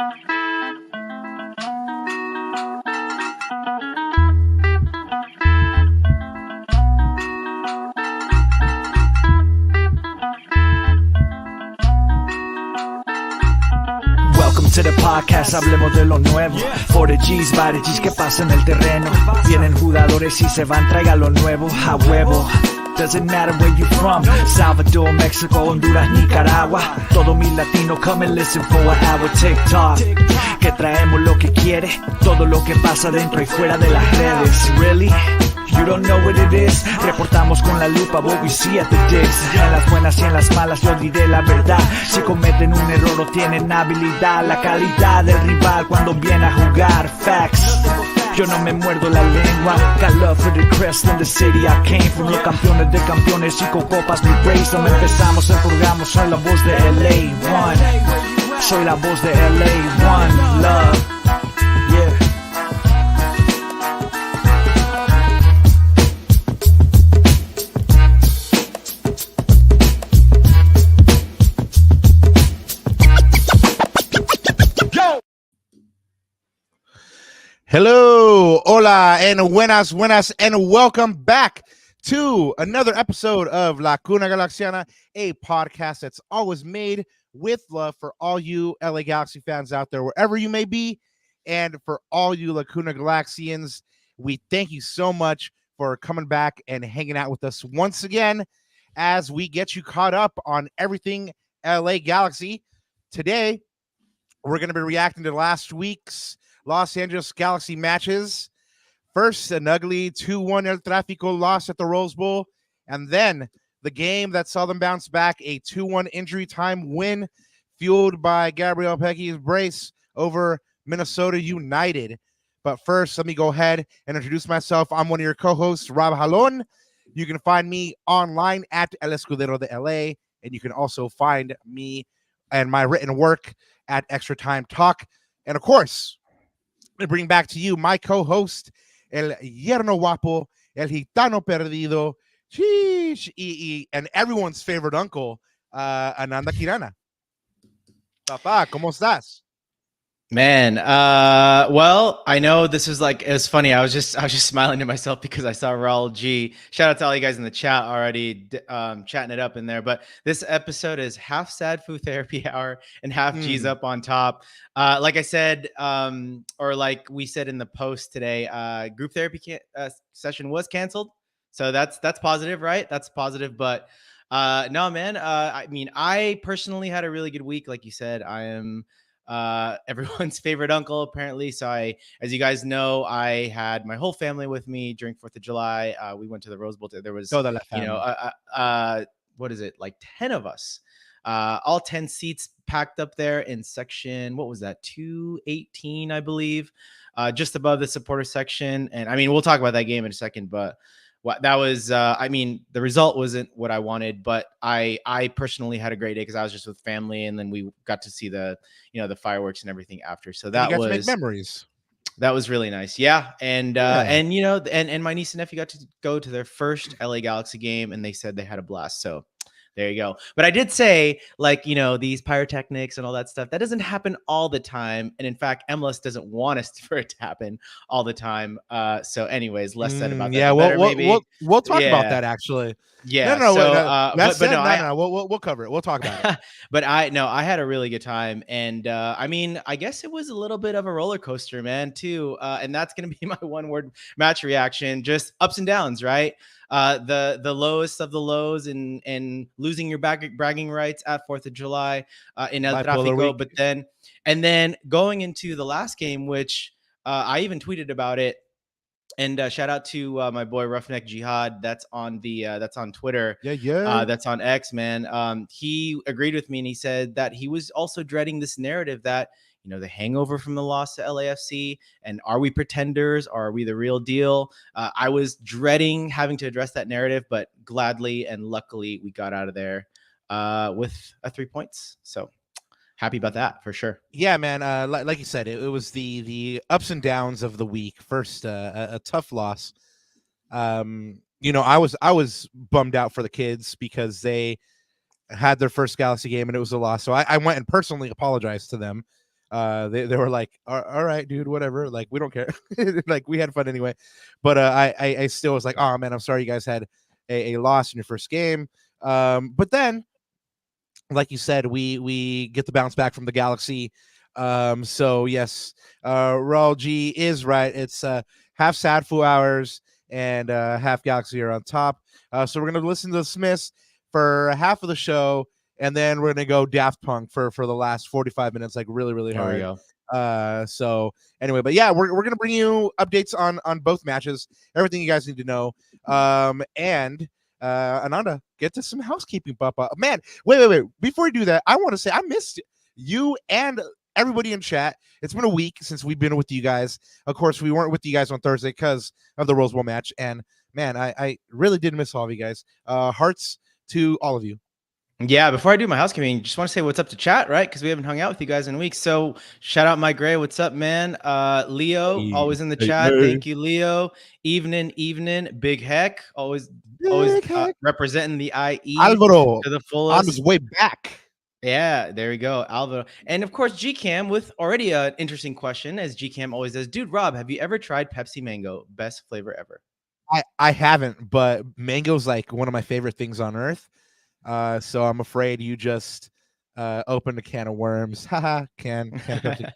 To the podcast, hablemos de lo nuevo. For the G's, by the G's, que pasa en el terreno. Vienen jugadores y se van, traiga lo nuevo. A huevo. Doesn't matter where you from. Salvador, Mexico, Honduras, Nicaragua. Todo mi latino, come and listen for an hour. TikTok, que traemos lo que quiere. Todo lo que pasa dentro y fuera de las redes. Really? You don't know what it is. Reportamos con la lupa what we see at the digs. En las buenas y en las malas yo diré la verdad. Si cometen un error o tienen habilidad, la calidad del rival cuando viene a jugar. Facts. Yo no me muerdo la lengua. Got love for the crest in the city I came from. Los campeones de campeones y con copas mi race. No empezamos, empurgamos. Soy la voz de LA1. Soy la voz de LA1. Love. Yeah. Hello, hola, and buenas, and welcome back to another episode of La Cuna Galaxiana, a podcast that's always made with love for all you LA Galaxy fans out there, wherever you may be, and for all you La Cuna Galaxians, we thank you so much for coming back and hanging out with us once again as we get you caught up on everything LA Galaxy. Today, we're going to be reacting to last week's Los Angeles Galaxy matches. First, an ugly 2-1 El Trafico loss at the Rose Bowl, and then the game that saw them bounce back, a 2-1 injury time win fueled by Gabriel Pecky's brace over Minnesota United. But first, let me go ahead and introduce myself. I'm one of your co-hosts, Rob Jalon. You can find me online at El Escudero de LA, and you can also find me and my written work at Extra Time Talk. And of course, to bring back to you my co-host, El Yerno Guapo, El Gitano Perdido, and everyone's favorite uncle, Ananda Kirana. Papá, ¿cómo estás? Man, well, I know this is like, it was funny. I was just smiling to myself because I saw Raul G. Shout out to all you guys in the chat already, chatting it up in there. But this episode is half sad food therapy hour and half G's up on top. Like I said, or like we said in the post today, group therapy session was canceled. So that's positive, right? That's positive. But no, man, I mean, I personally had a really good week. Like you said, I am everyone's favorite uncle apparently. So as you guys know, I had my whole family with me during 4th of July. We went to the Rose Bowl. There was, what is it? Like 10 of us, all 10 seats packed up there in section. What was that? 218, I believe, just above the supporter section. And I mean, we'll talk about that game in a second, but that was, I mean, the result wasn't what I wanted, but I personally had a great day because I was just with family, and then we got to see the fireworks and everything after. So that was, to make memories. That was really nice. Yeah. And, and my niece and nephew got to go to their first LA Galaxy game, and they said they had a blast. So there you go. But I did say, like, these pyrotechnics and all that stuff, that doesn't happen all the time. And in fact, MLS doesn't want us for it to happen all the time. So anyways, less said about that. Yeah, we'll talk about that actually. Yeah. We'll cover it. We'll talk about it. But I had a really good time. And I mean, I guess it was a little bit of a roller coaster, man, too. And that's going to be my one word match reaction. Just ups and downs, right? The lowest of the lows and losing your bragging rights at 4th of July in El Trafico, but then going into the last game, which I even tweeted about it. And shout out to my boy Roughneck Jihad. That's on Twitter. Yeah. That's on X, man. He agreed with me, and he said that he was also dreading this narrative that, the hangover from the loss to LAFC, and are we pretenders? Or are we the real deal? I was dreading having to address that narrative, but gladly and luckily we got out of there with 3 points. So happy about that for sure. Yeah, man. Like you said, it was the ups and downs of the week. First, a tough loss. I was bummed out for the kids because they had their first Galaxy game and it was a loss. So I went and personally apologized to them. they were like, all right, dude, whatever. Like, we don't care. Like, we had fun anyway. But I still was like, oh man, I'm sorry you guys had a loss in your first game. But then, like you said, we get the bounce back from the Galaxy. So yes, Raul G is right. It's half sad Foo Hours and half Galaxy are on top. So we're gonna listen to the Smiths for half of the show, and then we're gonna go Daft Punk for the last 45 minutes, like really There we hard. go. So anyway, but yeah, we're gonna bring you updates on both matches, everything you guys need to know. And Ananda, get to some housekeeping, Papa. Man, wait. Before we do that, I want to say I missed you and everybody in chat. It's been a week since we've been with you guys. Of course, we weren't with you guys on Thursday because of the Rose Bowl match. And man, I really did miss all of you guys. Hearts to all of you. Yeah, before I do my housekeeping, just want to say what's up to chat, right? Because we haven't hung out with you guys in weeks. So shout out Mike Gray. What's up, man? Leo, always in the chat. Thank you, Leo. Evening. Big Heck, always representing the IE Alvaro to the on fullest. his way back. Yeah, there we go, Alvaro. And of course, GCam with already an interesting question, as GCam always does. Dude, Rob, have you ever tried Pepsi Mango? Best flavor ever. I haven't, but mango's like one of my favorite things on earth. So I'm afraid you just opened a can of worms. Haha, can of Pepsi.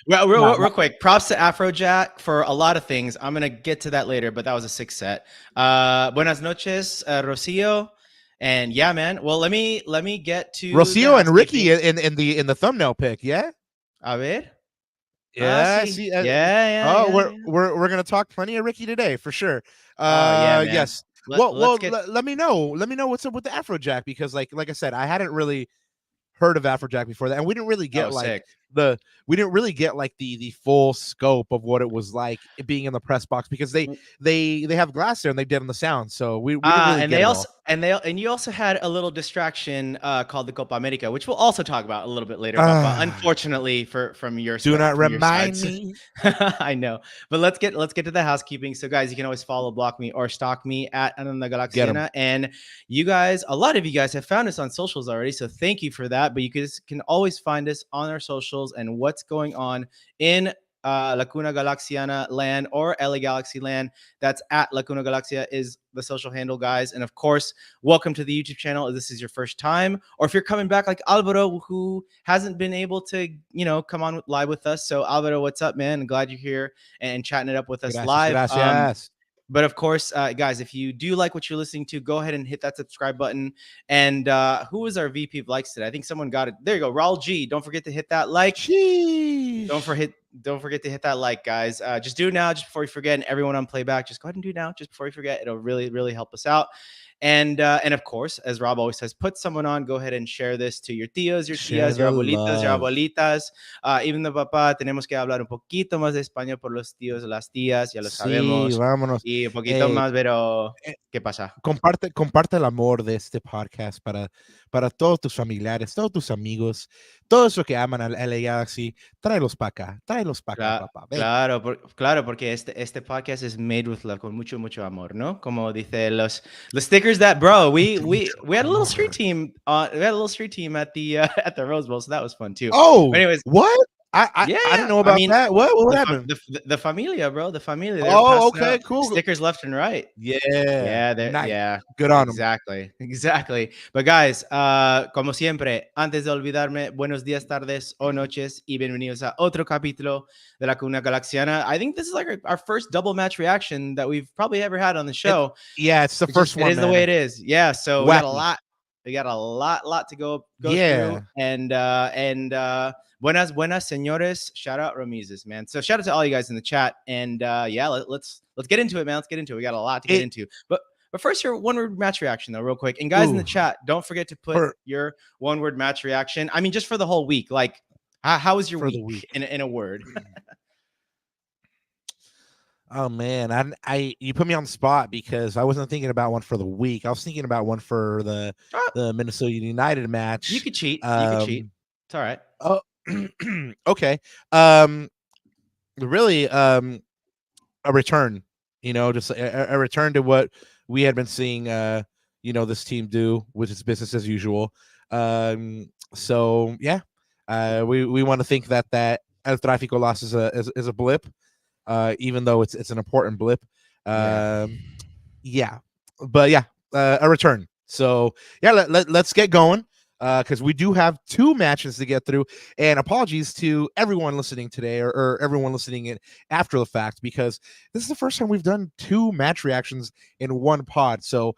Well, real quick, props to Afrojack for a lot of things. I'm gonna get to that later, but that was a 6 set. Buenas noches, Rocio, and yeah, man. Well, let me get to Rocio and Riqui in the thumbnail pic. Yeah. A ver. Yeah. See. See, Yeah. We're gonna talk plenty of Riqui today for sure. Yeah, man. Yes. Let me know. Let me know what's up with the Afrojack, because like I said, I hadn't really heard of Afrojack before that, and we didn't really get the full scope of what it was like being in the press box, because they have glass there and they did on the sound, so we didn't really get it all. And you also had a little distraction called the Copa America, which we'll also talk about a little bit later. Unfortunately, from your do not remind me. I know, but let's get to the housekeeping. So, guys, you can always block me or stalk me at Ananda Galaxiana. And you guys, a lot of you guys have found us on socials already, so thank you for that. But you guys can always find us on our socials and what's going on in Lacuna Galaxiana land or LA Galaxy land. That's at Lacuna Galaxia is the social handle, guys. And of course, welcome to the YouTube channel if this is your first time, or if you're coming back like Alvaro, who hasn't been able to, come on live with us. So Alvaro, what's up, man? I'm glad you're here and chatting it up with us live. Gracias. But of course, guys, if you do like what you're listening to, go ahead and hit that subscribe button. And who is our VP of likes today? I think someone got it. There you go, Raul G. Don't forget to hit that like. Sheesh. Don't forget to hit that like, guys. Just do it now, just before you forget. And everyone on playback, just go ahead and do it now, just before you forget. It'll really help us out. And of course, as Rob always says, put someone on. Go ahead and share this to your tíos, your tías, your abuelitas, your abuelitas. Even the papá, tenemos que hablar un poquito más de español por los tíos, las tías, ya lo sabemos. Vámonos. Y un poquito más, pero ¿qué pasa? Comparte el amor de este podcast para todos tus familiares, todos tus amigos, todos los que aman al LA Galaxy. Tráelos para acá, papá. Claro, porque este podcast is made with love, con mucho amor, ¿no? Como dice los stickers that, bro, we had a little street team at the Rose Bowl, so that was fun too. Oh, but anyways, what? I didn't know about that. What happened? The familia, bro. The familia. Oh, okay, cool. Stickers left and right. Yeah. Nice. Yeah. Good on them. Exactly. But guys, como siempre, antes de olvidarme, buenos días, tardes o noches y bienvenidos a otro capítulo de La Cuna Galaxiana. I think this is like our first double match reaction that we've probably ever had on the show. It's the first one. It is the way it is. Yeah. So we got a lot. We got a lot to go through. And buenas, señores. Shout out Ramizes, man. So shout out to all you guys in the chat. And let's get into it, man. Let's get into it. We got a lot to get into. But first, your one-word match reaction, though, real quick. And guys in the chat, don't forget to put your one-word match reaction. I mean, just for the whole week. Like, how was your week in a word? Oh man, you put me on the spot because I wasn't thinking about one for the week. I was thinking about one for the Minnesota United match. You could cheat. It's all right. Oh, okay. Really, a return. Just a return to what we had been seeing. This team do, which is business as usual. So yeah, We want to think that El Trafico loss is a blip, even though it's an important blip. Yeah, but yeah, a return. So yeah, let's get going, because we do have 2 matches to get through. And apologies to everyone listening today, or everyone listening in after the fact, because this is the first time we've done 2 match reactions in one pod. So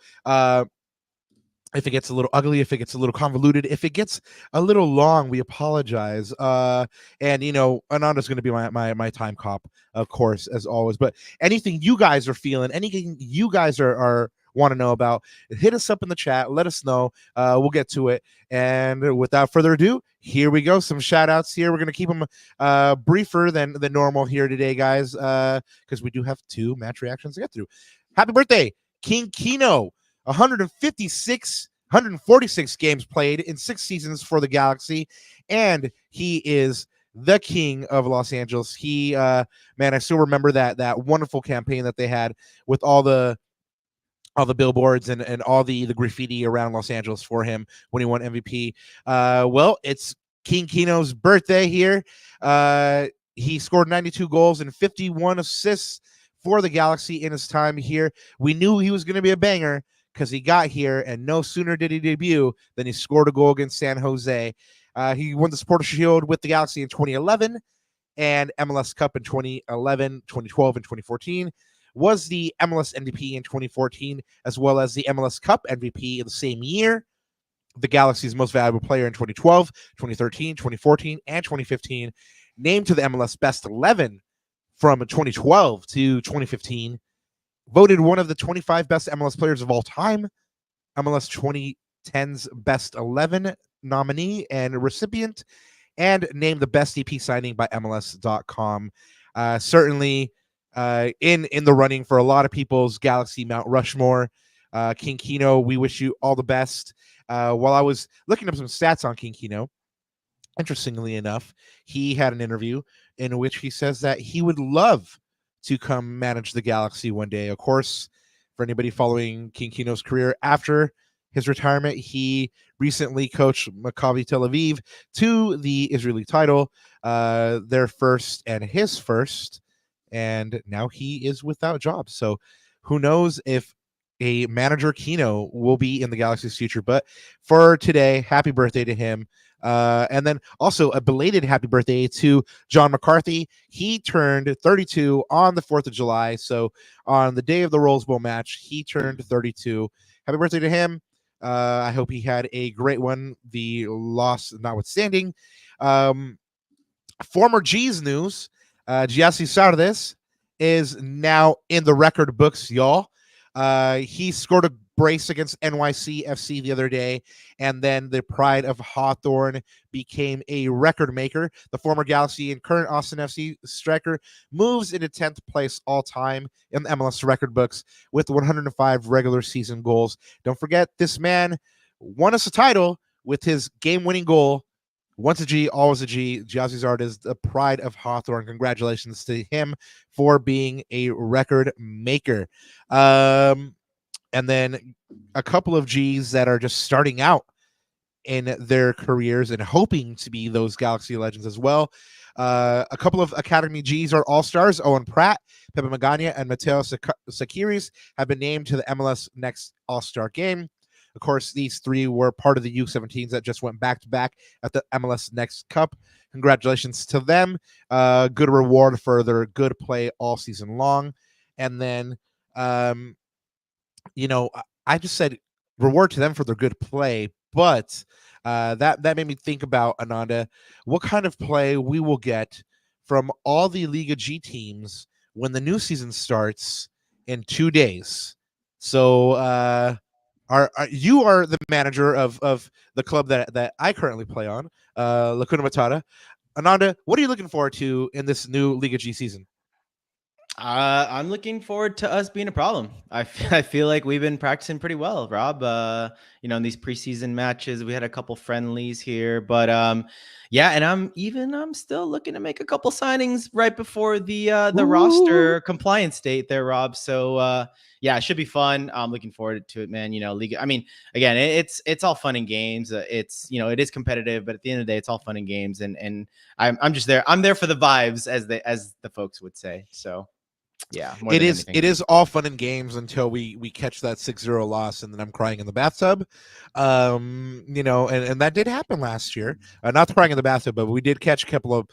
if it gets a little ugly, if it gets a little convoluted, if it gets a little long, we apologize. And Ananda's going to be my time cop, of course, as always. But anything you guys are feeling, anything you guys are want to know about, hit us up in the chat. Let us know. We'll get to it. And without further ado, here we go. Some shout outs here. We're going to keep them briefer than normal here today, guys, because we do have 2 match reactions to get through. Happy birthday, King Kino. 146 games played in 6 seasons for the Galaxy, and he is the king of Los Angeles. He, man, I still remember that wonderful campaign that they had with all the billboards and all the graffiti around Los Angeles for him when he won MVP. Well, it's King Kino's birthday here. He scored 92 goals and 51 assists for the Galaxy in his time here. We knew he was going to be a banger, because he got here, and no sooner did he debut than he scored a goal against San Jose. He won the Supporter Shield with the Galaxy in 2011 and MLS Cup in 2011, 2012, and 2014. Was the MLS MVP in 2014, as well as the MLS Cup MVP in the same year. The Galaxy's most valuable player in 2012, 2013, 2014, and 2015. Named to the MLS Best 11 from 2012 to 2015. Voted one of the 25 best MLS players of all time, MLS 2010's Best 11 nominee and recipient, and named the best EP signing by MLS.com. Certainly in the running for a lot of people's Galaxy Mount Rushmore. King Kino, we wish you all the best. While I was looking up some stats on King Kino, interestingly enough, he had an interview in which he says that he would love to come manage the Galaxy one day. Of course, for anybody following King Kino's career after his retirement, he recently coached Maccabi Tel Aviv to the Israeli title, their first and his first, and now he is without job. So who knows if a manager Kino will be in the Galaxy's future. But for today, happy birthday to him. And then also a belated happy birthday to John McCarthy. He turned 32 on the 4th of July. So on the day of the Rose Bowl match, he turned 32. Happy birthday to him. I hope he had a great one, the loss notwithstanding. Former G's news, Giassi Sardes is now in the record books, y'all. He scored a brace against NYCFC the other day, and then the pride of Hawthorne became a record maker. The former Galaxy and current Austin FC striker moves into 10th place all time in the MLS record books with 105 regular season goals. Don't forget, this man won us a title with his game-winning goal. Once a G, always a G. Giassi Zard is the pride of Hawthorne. Congratulations to him for being a record maker. And then a couple of G's that are just starting out in their careers and hoping to be those Galaxy legends as well. A couple of Academy G's are all-stars. Owen Pratt, Pepe Magana, and Mateo Sakiris have been named to the MLS Next All-Star Game. Of course, these 3 were part of the U17s that just went back-to-back at the MLS Next Cup. Congratulations to them. Good reward for their good play all season long. And then, I just said reward to them for their good play, but that made me think about, Ananda, what kind of play we will get from all the Liga G teams when the new season starts in 2 days. So you are the manager of the club that I currently play on, Lacuna Matata. Ananda, what are you looking forward to in this new Liga G season? I'm looking forward to us being a problem. I feel like we've been practicing pretty well, Rob. In these preseason matches, we had a couple friendlies here, but yeah, and I'm still looking to make a couple signings right before the roster compliance date there, Rob. So yeah, it should be fun. I'm looking forward to it, man. League. I mean, again, it's all fun and games. It's it is competitive, but at the end of the day, it's all fun and games, and I'm just there. I'm there for the vibes, as the folks would say. So. Yeah, it is all fun and games until we catch that 6-0 loss, and then I'm crying in the bathtub. And that did happen last year. Not crying in the bathtub, but we did catch a couple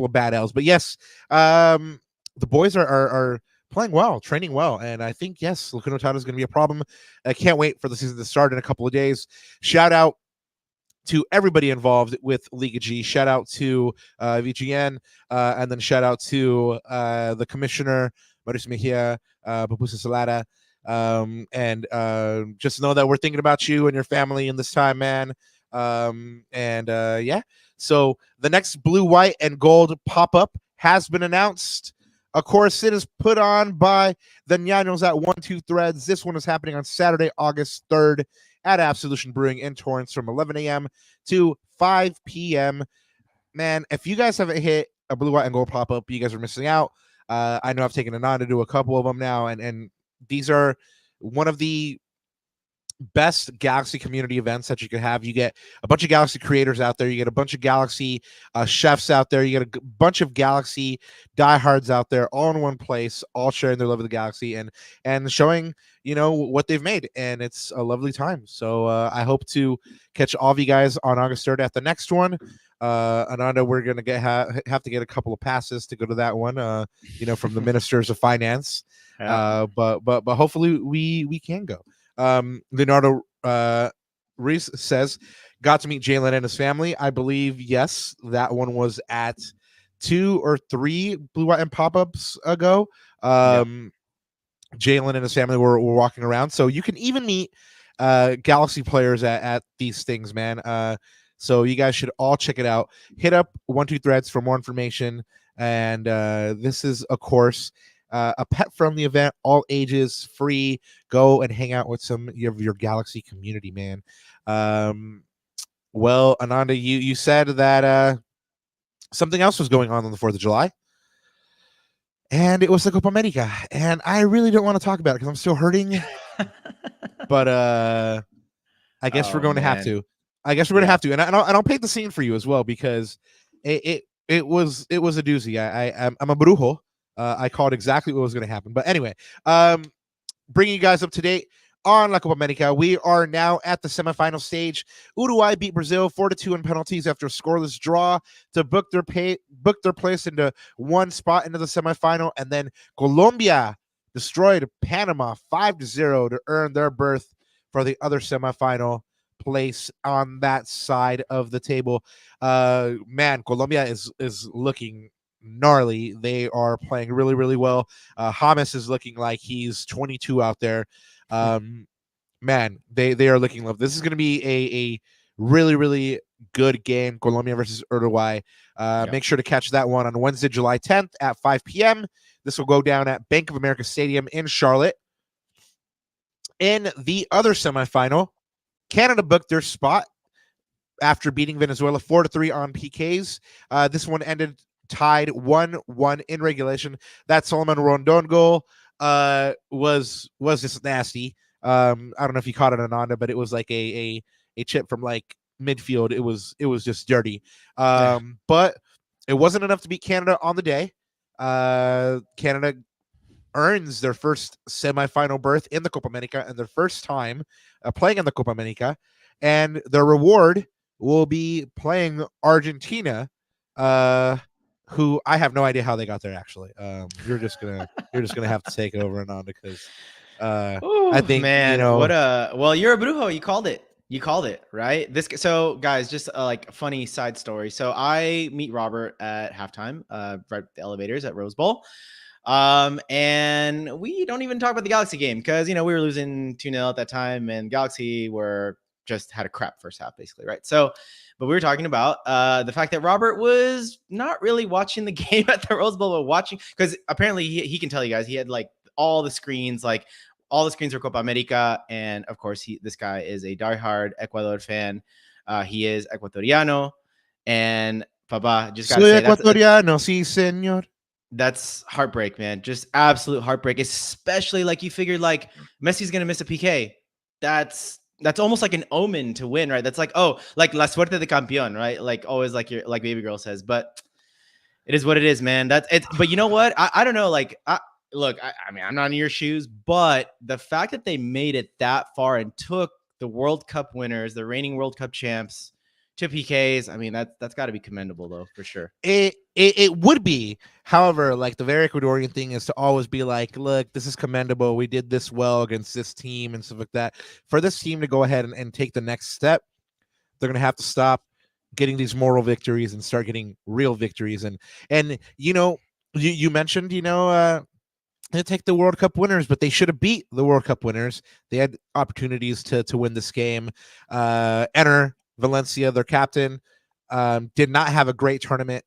of bad L's. But yes, the boys are playing well, training well, and I think yes, Lacuna Tata is going to be a problem. I can't wait for the season to start in a couple of days. Shout out to everybody involved with Liga G. Shout out to VGN, and then shout out to the commissioner, Mauricio Mejia, Papusa Salada. And just know that we're thinking about you and your family in this time, man. Yeah. So the next blue, white, and gold pop-up has been announced. Of course, it is put on by the Ñaños at 1-2 Threads. This one is happening on Saturday, August 3rd at Absolution Brewing in Torrance from 11 a.m. to 5 p.m. Man, if you guys haven't hit a blue, white, and gold pop-up, you guys are missing out. I know I've taken Ananda to do a couple of them now, and these are one of the best Galaxy community events that you could have. You get a bunch of Galaxy creators out there. You get a bunch of Galaxy chefs out there. You get a bunch of Galaxy diehards out there, all in one place, all sharing their love of the Galaxy and showing what they've made. And it's a lovely time. So I hope to catch all of you guys on August 3rd at the next one. Ananda, we're gonna have to get a couple of passes to go to that one. From the ministers of finance. Yeah. But hopefully we can go. Leonardo Reese says, got to meet Jalen and his family. I believe, yes, that one was at 2 or 3 blue, white, and pop-ups ago. Jalen and his family were walking around. So you can even meet Galaxy players at these things, man. So you guys should all check it out. Hit up 1-2 Threads for more information. And this is, of course, a pet-friendly event, all ages, free. Go and hang out with some of your Galaxy community, man. Well, Ananda, you said that something else was going on the 4th of July, and it was the Copa America, and I really don't want to talk about it because I'm still hurting. But I guess we're going to have to. And I'll paint the scene for you as well, because it was a doozy. I'm a brujo. I called exactly what was going to happen. But anyway, bringing you guys up to date on La Copa America. We are now at the semifinal stage. Uruguay beat Brazil 4-2 in penalties after a scoreless draw to book their place into one spot into the semifinal. And then Colombia destroyed Panama 5-0 to earn their berth for the other semifinal place on that side of the table. Man, Colombia is looking gnarly. They are playing really, really well. James is looking like he's 22 out there. Man, they are looking love. This is going to be a really, really good game, Colombia versus Uruguay. Make sure to catch that one on Wednesday, July 10th at 5 p.m. This will go down at Bank of America Stadium in Charlotte. In the other semifinal, Canada booked their spot after beating Venezuela 4-3 on PKs. This one ended tied 1-1 in regulation. That Solomon Rondon goal was just nasty. I don't know if you caught it, Ananda, but it was like a chip from like midfield. It was just dirty. But it wasn't enough to beat Canada on the day. Canada earns their first semifinal berth in the Copa America and their first time playing in the Copa America, and their reward will be playing Argentina, who I have no idea how they got there. Actually, you're just gonna have to take over, Ananda, because I think, man, well, you're a brujo. You called it right. So guys, just like a funny side story. So I meet Robert at halftime, right at the elevators at Rose Bowl. And we don't even talk about the Galaxy game because, we were losing 2-0 at that time, and Galaxy just had a crap first half, basically, right? So But we were talking about the fact that Robert was not really watching the game at the Rose Bowl, but watching, because apparently he can tell you guys, he had like all the screens, like all the screens for Copa America. And of course, this guy is a diehard Ecuador fan. He is Ecuatoriano. And Papa, just got to Soy say, ecuatoriano, sí, señor. that's heartbreak, man. Just absolute heartbreak, especially like you figured like Messi's going to miss a PK. That's almost like an omen to win, right? That's like, oh, like la suerte de campeón, right? Like always, like like baby girl says, but it is what it is, man. That's it. But you know what? I don't know. Like, look, I mean, I'm not in your shoes, but the fact that they made it that far and took the World Cup winners, the reigning World Cup champs, to PKs, I mean, that's got to be commendable, though, for sure. It would be. However, like the very Ecuadorian thing is to always be like, look, this is commendable. We did this well against this team and stuff like that. For this team to go ahead and take the next step, they're going to have to stop getting these moral victories and start getting real victories. And you know, you mentioned, you know, they take the World Cup winners, but they should have beat the World Cup winners. They had opportunities to win this game. Enter Valencia, their captain, did not have a great tournament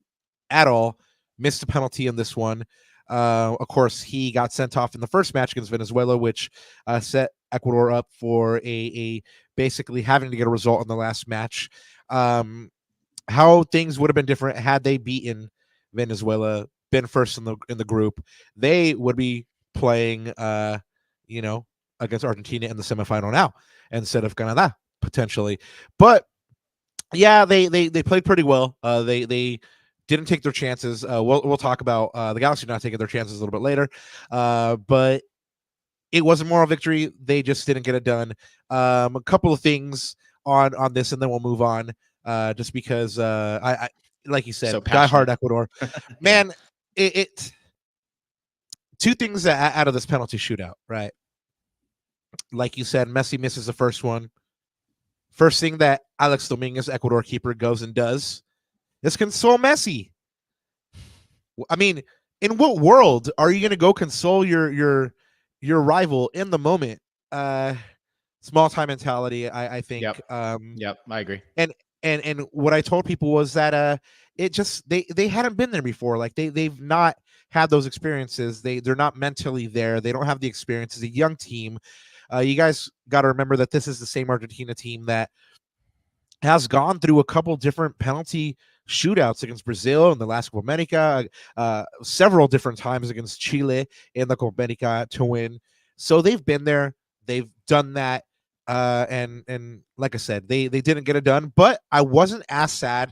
at all. Missed a penalty in this one. Of course, he got sent off in the first match against Venezuela, which set Ecuador up for a basically having to get a result in the last match. How things would have been different had they beaten Venezuela, been first in the group. They would be playing, you know, against Argentina in the semifinal now instead of Canada potentially. But yeah, they played pretty well. They didn't take their chances. We'll talk about the Galaxy not taking their chances a little bit later. But it was a moral victory. They just didn't get it done. A couple of things on this, and then we'll move on. Just because I like you said, So diehard Ecuador, man. It two things out of this penalty shootout, right? Like you said, Messi misses the first one. First thing that Alex Dominguez, Ecuador keeper, goes and does is console Messi. I mean, in what world are you going to go console your rival in the moment? Small time mentality, I think. Yep. Yep, I agree. And what I told people was that it just they hadn't been there before. Like they've not had those experiences. They're not mentally there. They don't have the experience. It's a young team. You guys got to remember that this is the same Argentina team that has gone through a couple different penalty shootouts against Brazil in the last Copa America, several different times against Chile in the Copa America to win. So they've been there. They've done that. And like I said, they didn't get it done, but I wasn't as sad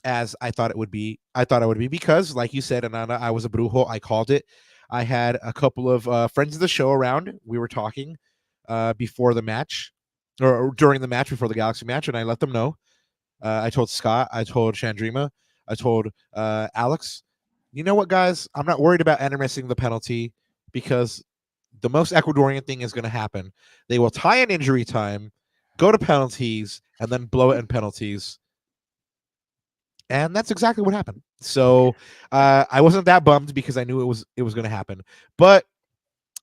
as I thought it would be. I thought it would be because, like you said, Ananda, I was a brujo. I called it. I had a couple of friends of the show around. We were talking before the match or during the match before the Galaxy match, and I let them know. I told Scott, I told Chandrima, I told Alex, you know what, guys? I'm not worried about Enter missing the penalty because the most Ecuadorian thing is going to happen. They will tie in injury time, go to penalties, and then blow it in penalties. And that's exactly what happened. So I wasn't that bummed because I knew it was going to happen. But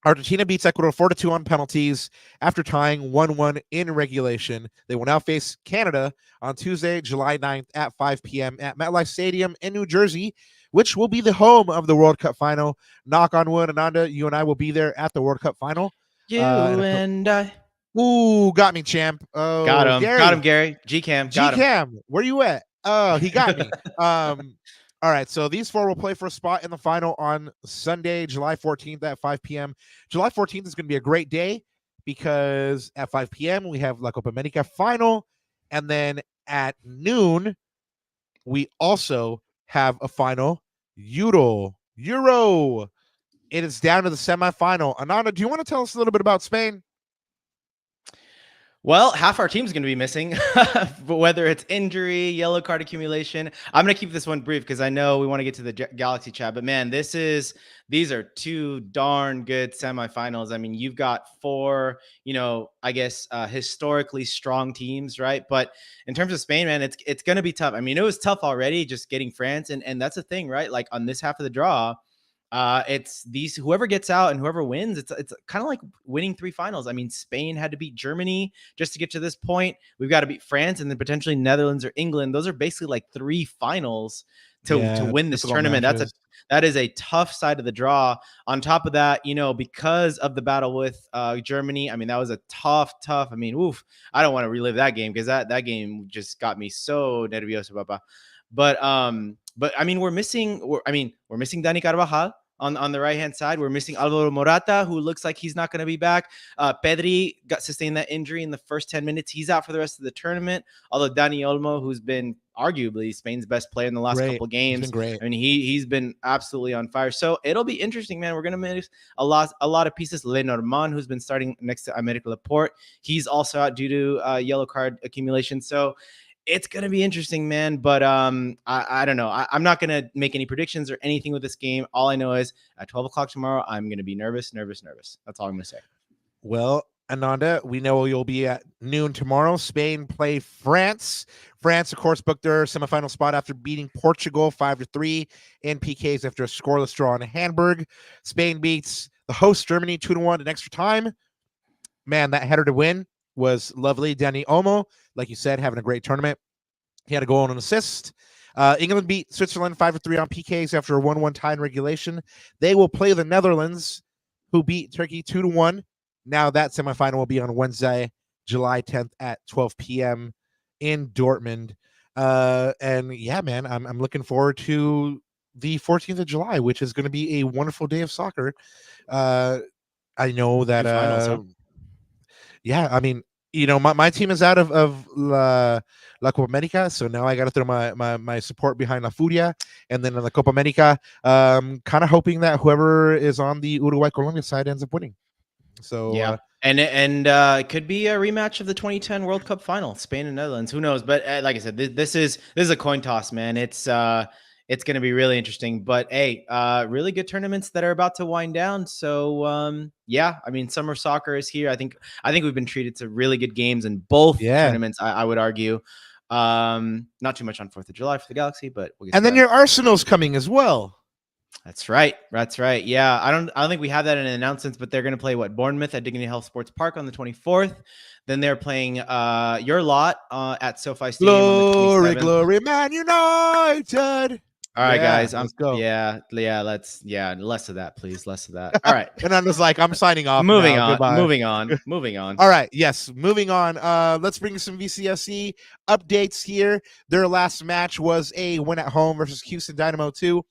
Argentina beats Ecuador 4-2 on penalties after tying 1-1 in regulation. They will now face Canada on Tuesday, July 9th at 5 p.m. at MetLife Stadium in New Jersey, which will be the home of the World Cup final. Knock on wood, Ananda, you and I will be there at the World Cup final. You and I. Ooh, got me, champ. Oh, Got him. Gary. Got him, Gary. G-Cam. Got him. G-Cam, where you at? Oh, he got me. All right, so these four will play for a spot in the final on Sunday, July 14th at 5 p.m. July 14th is going to be a great day because at 5 p.m. we have La Copa America final, and then at noon we also have a final, Euro. It is down to the semifinal. Ananda, do you want to tell us a little bit about Spain? Well, half our team's going to be missing, but whether it's injury, yellow card accumulation, I'm going to keep this one brief because I know we want to get to the Galaxy chat, but man, these are two darn good semifinals. I mean, you've got four, I guess, historically strong teams, right? But in terms of Spain, man, it's going to be tough. I mean, it was tough already just getting France. And that's the thing, right? Like on this half of the draw, It's these whoever gets out and whoever wins. It's kind of like winning 3 finals. I mean, Spain had to beat Germany just to get to this point. We've got to beat France and then potentially Netherlands or England. Those are basically like 3 finals to win this tournament. That is a tough side of the draw. On top of that, because of the battle with Germany, I mean, that was a tough. I mean, I don't want to relive that game because that game just got me so nervioso, papa. But I mean, we're missing Dani Carvajal on the right hand side. We're missing Alvaro Morata, who looks like he's not going to be back. Pedri sustained that injury in the first 10 minutes. He's out for the rest of the tournament. Although Dani Olmo, who's been arguably Spain's best player in the last couple games, great. I mean, he's been absolutely on fire. So it'll be interesting, man. We're gonna miss a lot of pieces. Lenormand, who's been starting next to Aymeric Laporte, he's also out due to yellow card accumulation. So it's going to be interesting, man. But I don't know. I'm not going to make any predictions or anything with this game. All I know is at 12 o'clock tomorrow, I'm going to be nervous. That's all I'm going to say. Well, Ananda, we know you'll be at noon tomorrow. Spain play France. France, of course, booked their semifinal spot after beating Portugal 5-3 in PKs after a scoreless draw in Hamburg. Spain beats the host Germany 2-1 in extra time. Man, that header to win was lovely. Dani Olmo, like you said, having a great tournament. He had a goal and an assist. England beat Switzerland 5-3 on PKs after a 1-1 tie in regulation. They will play the Netherlands, who beat Turkey 2-1. Now that semifinal will be on Wednesday, July 10th at 12 p.m. in Dortmund. And yeah, man, I'm looking forward to the 14th of July, which is going to be a wonderful day of soccer. I know that yeah, I mean, my team is out of La Copa America, so now I got to throw my support behind La Furia, and then in the Copa America, kind of hoping that whoever is on the Uruguay-Colombia side ends up winning. So yeah, and it could be a rematch of the 2010 World Cup final, Spain and Netherlands. Who knows? But like I said, this is a coin toss, man. It's going to be really interesting, but hey, really good tournaments that are about to wind down. So yeah, I mean, summer soccer is here. I think we've been treated to really good games in both tournaments. I would argue, not too much on 4th of July for the Galaxy, but we'll get and then your Arsenal's coming as well. That's right. Yeah, I don't think we have that in announcements, but they're going to play Bournemouth at Dignity Health Sports Park on the 24th. Then they're playing your lot at SoFi Stadium. Glory, Man United. All right, guys. Let's go. Yeah. Less of that, please. Less of that. All right. And I'm just like, I'm signing off. Moving now. on. Goodbye. Moving on. All right. Yes. Moving on. Let's bring some VCFC updates here. Their last match was a win at home versus Houston Dynamo 2.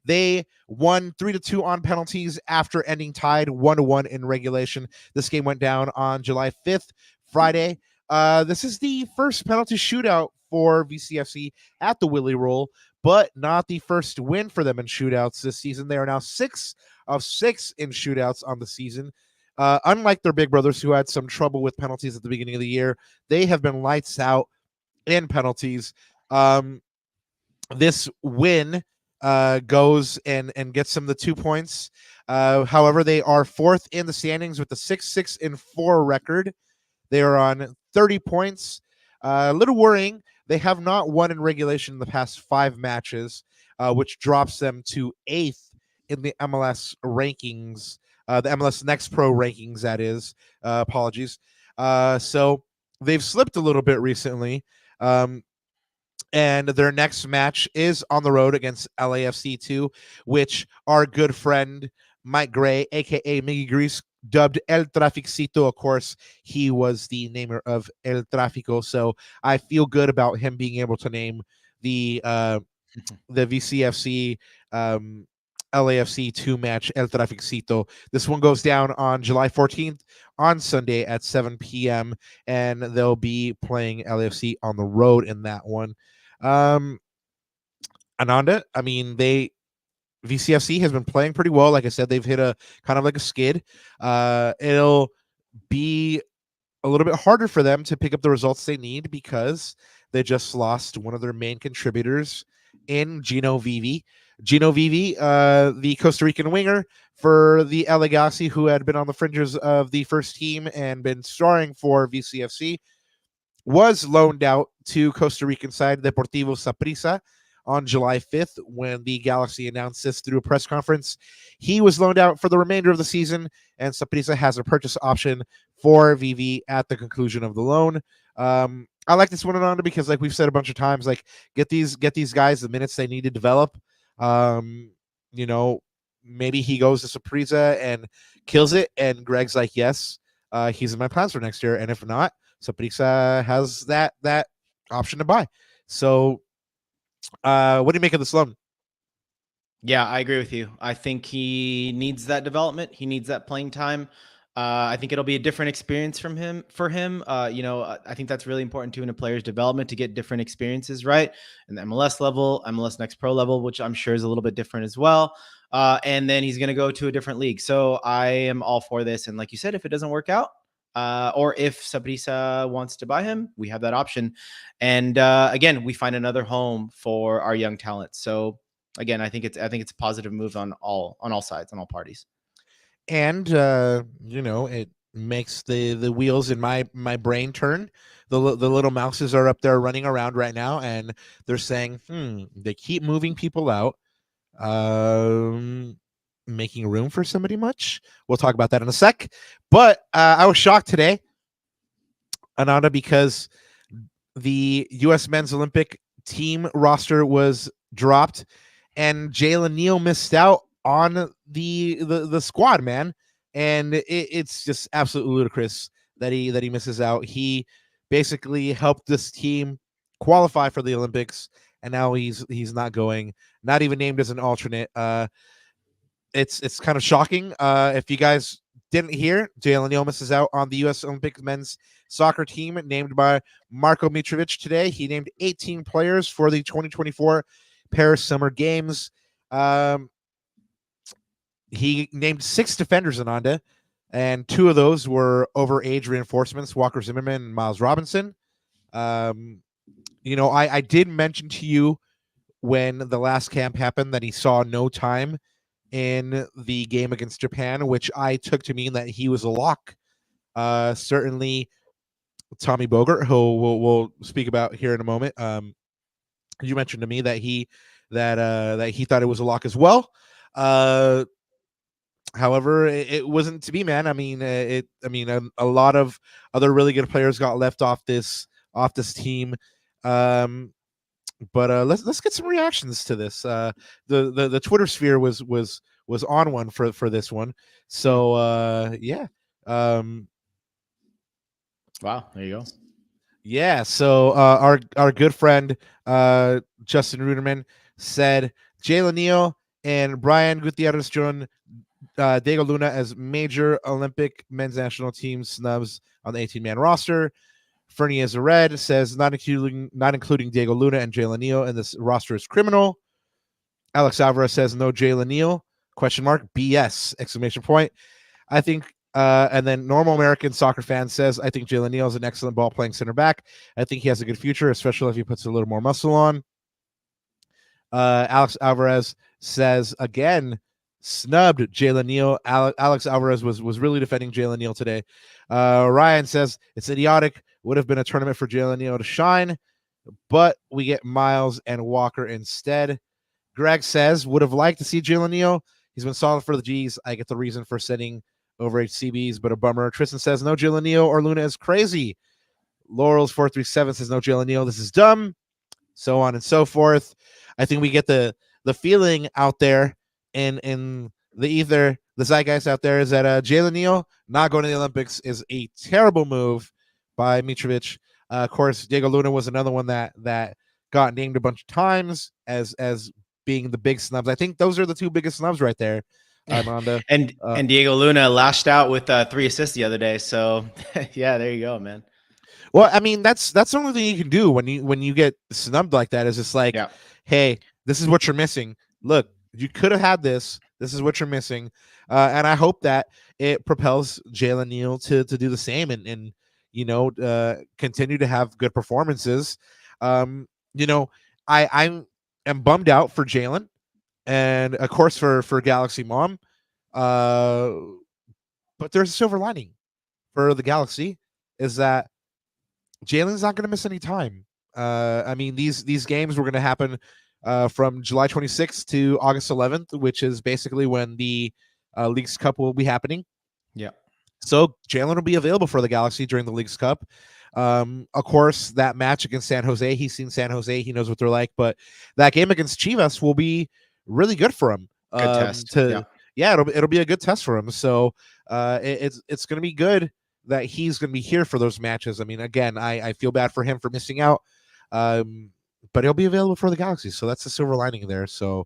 They won 3-2 on penalties after ending tied 1-1 in regulation. This game went down on July 5th, Friday. This is the first penalty shootout for VCFC at the Willie Roll, but not the first win for them in shootouts this season. They are now 6 of 6 in shootouts on the season. Unlike their big brothers who had some trouble with penalties at the beginning of the year, they have been lights out in penalties. This win goes and gets them the 2 points. However, they are 4th in the standings with a 6-6-4 record. They are on 30 points. A little worrying. They have not won in regulation in the past 5 matches, which drops them to 8th in the MLS rankings, the MLS Next Pro rankings, that is. Apologies. So they've slipped a little bit recently. And their next match is on the road against LAFC 2, which our good friend Mike Gray, a.k.a. Miki Grease, dubbed El Traficito. Of course, he was the namer of El Trafico, so I feel good about him being able to name the VCFC LAFC 2 match El Traficito. This one goes down on July 14th on Sunday at 7 p.m., and they'll be playing LAFC on the road in that one. Ananda, I mean, VCFC has been playing pretty well. Like I said, they've hit a kind of like a skid. It'll be a little bit harder for them to pick up the results they need because they just lost one of their main contributors in Gino Vivi. Gino Vivi, the Costa Rican winger for the LA Galaxy, who had been on the fringes of the first team and been starring for VCFC, was loaned out to Costa Rican side Deportivo Saprissa on July 5th when the Galaxy announced this through a press conference. He was loaned out for the remainder of the season, and Saprissa has a purchase option for Vivi at the conclusion of the loan. I like this one, Ananda, because like we've said a bunch of times, like get these guys the minutes they need to develop. You know, maybe he goes to Saprissa and kills it, and Greg's like, yes, he's in my plans for next year, and if not, Saprissa has that option to buy. So, what do you make of this loan? Yeah, I agree with you. I think he needs that development. He needs that playing time. I think it'll be a different experience for him. I think that's really important too in a player's development to get different experiences, right? And the MLS level, MLS Next Pro level, which I'm sure is a little bit different as well. And then he's going to go to a different league. So I am all for this. And like you said, if it doesn't work out, or if Saprissa wants to buy him, we have that option. And again, we find another home for our young talent. So again, I think it's a positive move on all sides, on all parties. And it makes the wheels in my brain turn. The little mouses are up there running around right now, and they're saying, they keep moving people out, making room for somebody much. We'll talk about that in a sec. But I was shocked today, Ananda, because the U.S. Men's Olympic team roster was dropped, and Jalen Neal missed out on the squad, man. And it's just absolutely ludicrous that he misses out. He basically helped this team qualify for the Olympics, and now he's not going, not even named as an alternate. It's kind of shocking. If you guys didn't hear, Jalen Neal misses out on the U.S. Olympic men's soccer team named by Marko Mitrovic today. He named 18 players for the 2024 Paris Summer Games. He named 6 defenders, Ananda, and 2 of those were over age reinforcements, Walker Zimmerman and Miles Robinson. I did mention to you when the last camp happened that he saw no time in the game against Japan, which I took to mean that he was a lock. Certainly Tommy Bogert, who we'll speak about here in a moment. You mentioned to me that he thought it was a lock as well. However, it wasn't to be, man. I mean, a lot of other really good players got left off this team. But let's get some reactions to this. The Twitter sphere was on one for this one. So yeah. Wow, there you go. Yeah. So our good friend Justin Ruderman said Jalen Neal and Brian Gutierrez joined Diego Luna as major Olympic men's national team snubs on the 18-man roster. Fernie Red says not including Diego Luna and Jalen Neal in this roster is criminal. Alex Alvarez says no Jalen Neal ? BS ! I think and then normal American soccer fan says I think Jalen Neal is an excellent ball playing center back. I think he has a good future, especially if he puts a little more muscle on. Alex Alvarez says again, snubbed Jalen Neal. Alex Alvarez was really defending Jalen Neal today. Ryan says it's idiotic. Would have been a tournament for Jalen Neal to shine, but we get Miles and Walker instead. Greg says would have liked to see Jalen Neal. He's been solid for the G's. I get the reason for sending over HCBs, but a bummer. Tristan says no Jalen Neal or Luna is crazy. Laurels 437 says no Jalen Neal. This is dumb. So on and so forth. I think we get the feeling out there in the ether, the zeitgeist out there is that Jalen Neal not going to the Olympics is a terrible move by Mitrovic. Of course, Diego Luna was another one that got named a bunch of times as being the big snubs. I think those are the 2 biggest snubs right there. Ananda. and Diego Luna lashed out with 3 assists the other day. So yeah, there you go, man. Well, I mean, that's the only thing you can do when you get snubbed like that is just like, hey, this is what you're missing. Look, you could have had this. This is what you're missing. And I hope that it propels Jalen Neal to do the same and continue to have good performances. I am bummed out for Jalen and of course for Galaxy Mom. But there's a silver lining for the Galaxy is that Jalen's not going to miss any time. I mean, these games were going to happen from July 26th to August 11th, which is basically when the Leagues Cup will be happening. Yeah. So Jalen will be available for the Galaxy during the Leagues Cup. Of course, that match against San Jose, he's seen San Jose, he knows what they're like, but that game against Chivas will be really good for him. Good test. It'll be a good test for him. So it's going to be good that he's going to be here for those matches. I mean, again, I feel bad for him for missing out, but he'll be available for the Galaxy. So that's the silver lining there. So,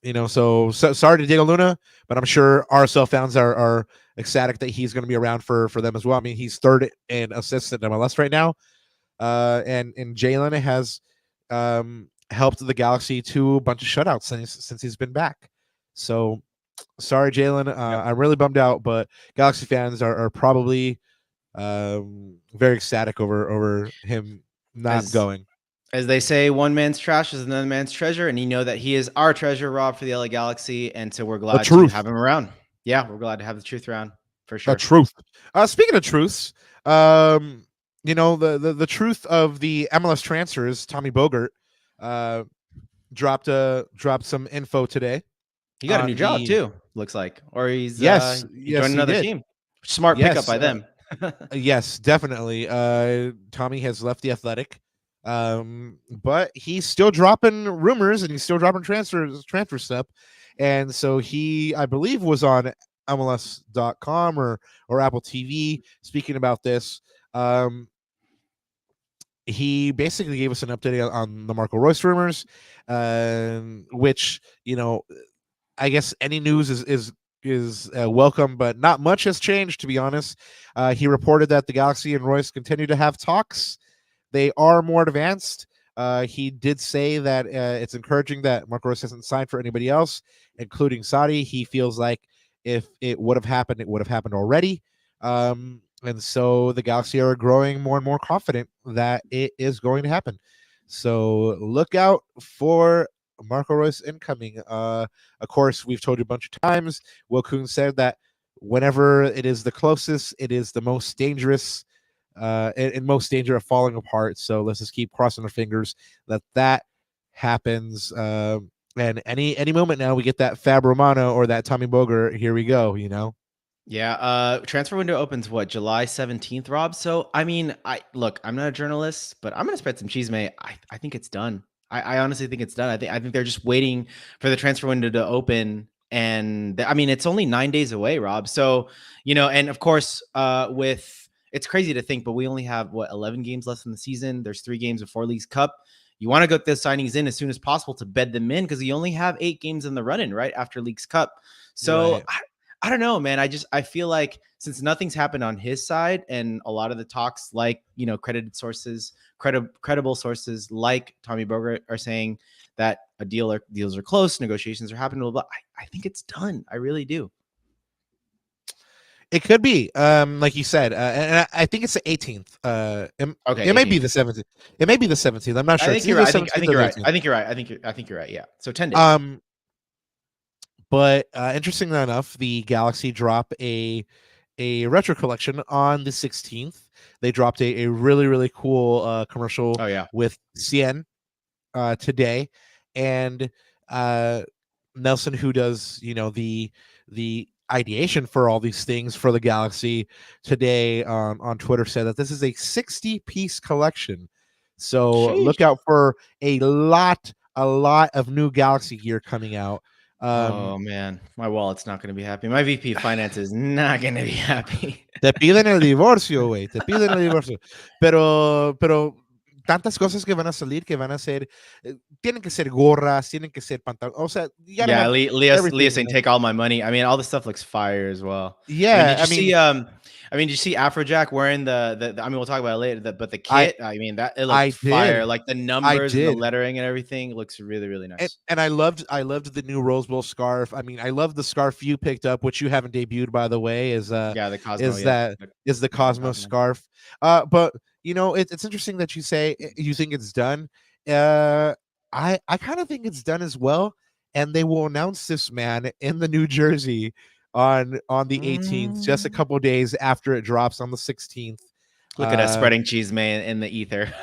so sorry to Diego Luna, but I'm sure RSL fans are ecstatic that he's going to be around for them as well. I mean, he's third in assists in MLS right now, and Jalen has helped the Galaxy to a bunch of shutouts since he's been back. So sorry, Jalen. I'm really bummed out, but Galaxy fans are probably very ecstatic over him not going. As they say, one man's trash is another man's treasure, and you know that he is our treasure, Rob, for the LA Galaxy, and so we're glad to have him around. Yeah, we're glad to have the truth around for sure. The truth. Speaking of truths, the truth of the MLS transfers, Tommy Bogert dropped some info today. He got a new job too, looks like, or he's yes, joined another team. Smart pickup by them. Yes, definitely. Tommy has left the Athletic. But he's still dropping rumors and he's still dropping transfer stuff. And so he, I believe, was on MLS.com or Apple TV speaking about this. He basically gave us an update on the Marco Reus rumors, which, I guess any news is welcome, but not much has changed, to be honest. He reported that the Galaxy and Reus continue to have talks. They are more advanced. He did say that it's encouraging that Marco Reus hasn't signed for anybody else, including Saudi. He feels like if it would have happened, it would have happened already. And so the Galaxy are growing more and more confident that it is going to happen. So look out for Marco Reus incoming. Of course, we've told you a bunch of times. Will Kuhn said that whenever it is the closest, it is the most dangerous. In most danger of falling apart. So let's just keep crossing our fingers that happens. And any moment now we get that Fab Romano or that Tommy Bogert. Here we go. Yeah. Transfer window opens July 17th, Rob. So I mean, I'm not a journalist, but I'm gonna spread some cheese, mate. I think it's done. I honestly think it's done. I think they're just waiting for the transfer window to open. And I mean, it's only 9 days away, Rob. So and of course, it's crazy to think, but we only have 11 games left in the season. There's 3 games before Leagues Cup. You want to get those signings in as soon as possible to bed them in because you only have 8 games in the run-in right after Leagues Cup. So right. I don't know, man. I feel like since nothing's happened on his side and a lot of the talks, like credited sources, credible sources like Tommy Bogert are saying that deals are close, negotiations are happening. Blah, blah, I think it's done. I really do. It could be, like you said, and I think it's the 18th. Okay, it may be the 17th. It may be the 17th. I'm not sure. I think you're right. I think you're right. I think you're right. Yeah. So 10 days. But interestingly enough, the Galaxy drop a retro collection on the 16th. They dropped a really, really cool commercial with Cien today, and Nelson, who does the ideation for all these things for the Galaxy today on Twitter, said that this is a 60-piece collection. So look out for a lot of new Galaxy gear coming out. Oh man, my wallet's not going to be happy. My VP of finance is not going to be happy. Te piden el divorcio, güey. Te piden el divorcio. Pero tantas cosas que van a salir que van a ser, tienen que ser gorras, tienen que ser pantalones. O sea, Leah's saying take all my money. I mean, all the stuff looks fire as well. Yeah, did you see Afrojack wearing the I mean, we'll talk about it later. But the kit, that it looks fire. Like the numbers, and the lettering, and everything looks really, really nice. And I loved the new Rose Bowl scarf. I mean, I love the scarf you picked up, which you haven't debuted, by the way. The Cosmo, is the Cosmo scarf. But it's interesting that you say you think it's done. I kind of think it's done as well, and they will announce this, man, in the New Jersey on the 18th, just a couple days after it drops on the 16th. Look at us spreading cheese, man, in the ether.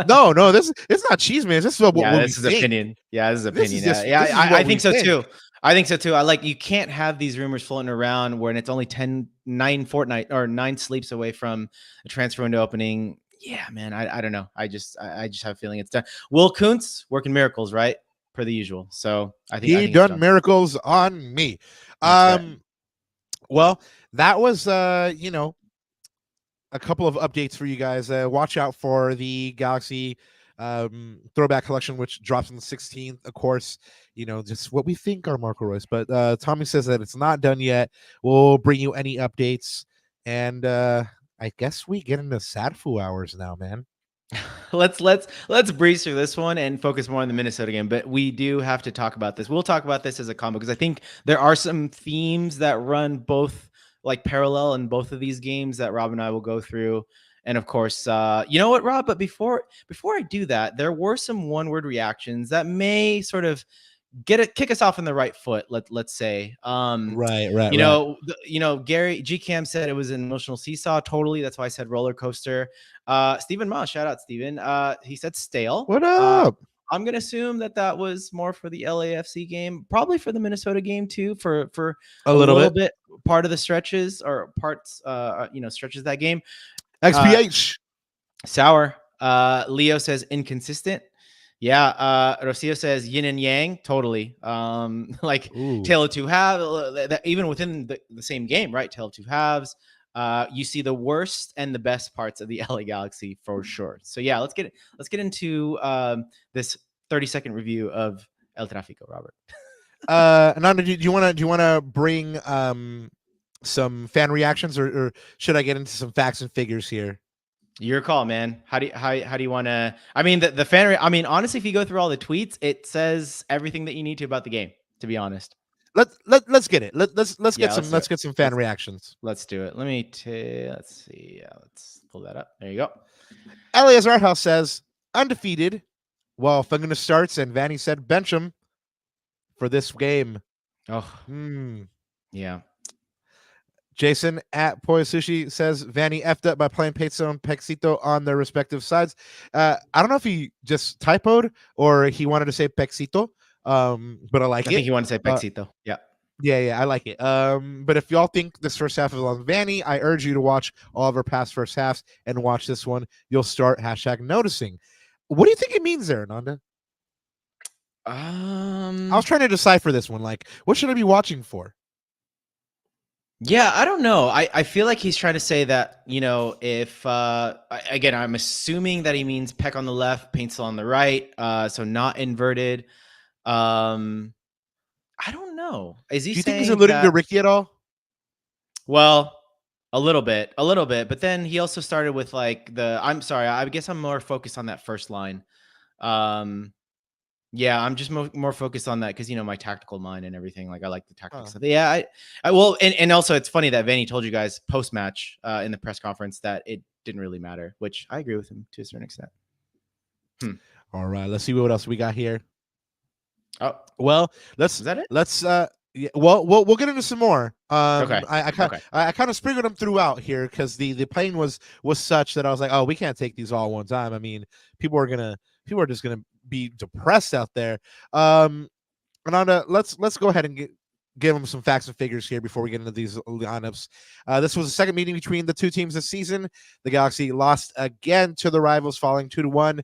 No, this it's not cheese, man. This is what Yeah, we this is think. opinion. Yeah, this is opinion. This Yeah, is I what we think so think. too. I think so too. I like you can't have these rumors floating around when it's only 9 fortnight or 9 sleeps away from the transfer window opening. Yeah, man. I don't know. I just have a feeling it's done. Will Kuntz working miracles, right? Per the usual. So I think He it's done done. miracles on me. That's right. Well, that was a couple of updates for you guys. Watch out for the Galaxy throwback collection, which drops on the 16th. Of course, just what we think are Marco Royce. But Tommy says that it's not done yet. We'll bring you any updates. And I guess we get into Sadfu hours now, man. Let's breeze through this one and focus more on the Minnesota game, but we do have to talk about this. We'll talk about this as a combo because I think there are some themes that run both like parallel in both of these games that Rob and I will go through. And of course, you know what, Rob, but before I do that, there were some one-word reactions that may sort of kick us off on the right foot. Let's say, Right. Gary GCam said it was an emotional seesaw. Totally. That's why I said roller coaster. Stephen Ma, shout out Stephen. He said stale. What up? I'm gonna assume that was more for the LAFC game, probably for the Minnesota game too, for a little bit part of the stretches or parts, stretches of that game. XPH. Sour. Leo says inconsistent. Yeah, Rocio says yin and yang, totally. Like Ooh. Tale of Two Halves, even within the same game, right? Tale of Two Halves. You see the worst and the best parts of the LA Galaxy for sure. So yeah, let's get into this 30-second review of El Trafico, Robert. Ananda, do you want to bring some fan reactions, or should I get into some facts and figures here? Your call, man. How do you want to? I mean, the fan. I mean, honestly, if you go through all the tweets, it says everything that you need to about the game. To be honest, let's get it. Let's get some fan reactions. Let's do it. Let's see. Yeah, let's pull that up. There you go. Elias Arthouse says undefeated. Well, Fagundez starts, and Vanny said bench him for this game. Oh, yeah. Jason at Poya Sushi says Vanny effed up by playing Peso and Pexito on their respective sides. I don't know if he just typoed or he wanted to say Pexito, but I think he wanted to say Pexito. Yeah, I like it. But if y'all think this first half is on Vanny, I urge you to watch all of our past first halves and watch this one. You'll start #noticing. What do you think it means there, Ananda? I was trying to decipher this one. Like, what should I be watching for? Yeah, I don't know. I feel like he's trying to say that, if, again, I'm assuming that he means Peck on the left, Paintsel on the right, so not inverted. I don't know. Is he? Do you think he's alluding to Riqui at all? Well, a little bit, but then he also started with like I'm sorry, I guess I'm more focused on that first line. Yeah, I'm just more focused on that because my tactical mind and everything. Like I like the tactical stuff. Yeah, I will, and also it's funny that Vanny told you guys post match in the press conference that it didn't really matter, which I agree with him to a certain extent. All right, let's see what else we got here. Oh, well, is that it? Let's yeah, well, we'll get into some more. Okay. I kind of sprinkled them throughout here because the pain was such that I was like, oh, we can't take these all one time. I mean, people are just gonna be depressed out there. Ananda, let's go ahead and give them some facts and figures here before we get into these lineups. This was the second meeting between the two teams this season. The Galaxy lost again to the rivals, falling 2-1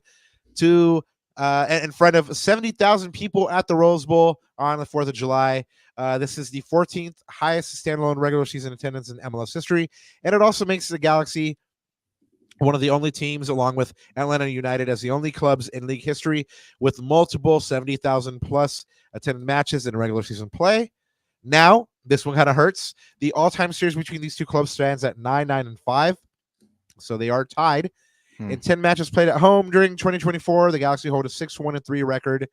in front of 70,000 people at the Rose Bowl on the 4th of July. This is the 14th highest standalone regular season attendance in MLS history, and it also makes the Galaxy one of the only teams, along with Atlanta United, as the only clubs in league history with multiple 70,000 plus attended matches in regular season play. Now, this one kind of hurts. The all-time series between these two clubs stands at 9-5, so they are tied. In 10 matches played at home during 2024, the Galaxy hold a 6-1-3 record.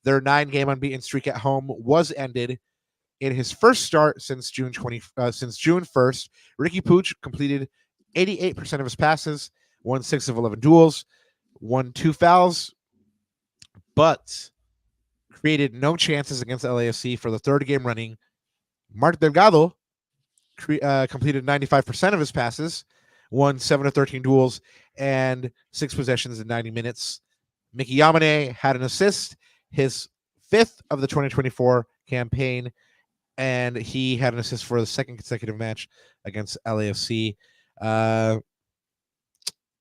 Their 9-game unbeaten streak at home was ended in his first start since June 1st. Riqui Puig completed 88% of his passes, won 6 of 11 duels, won 2 fouls, but created no chances against LAFC for the third game running. Mark Delgado completed 95% of his passes, won 7 of 13 duels and 6 possessions in 90 minutes. Miki Yamane had an assist, his 5th of the 2024 campaign, and he had an assist for the 2nd consecutive match against LAFC.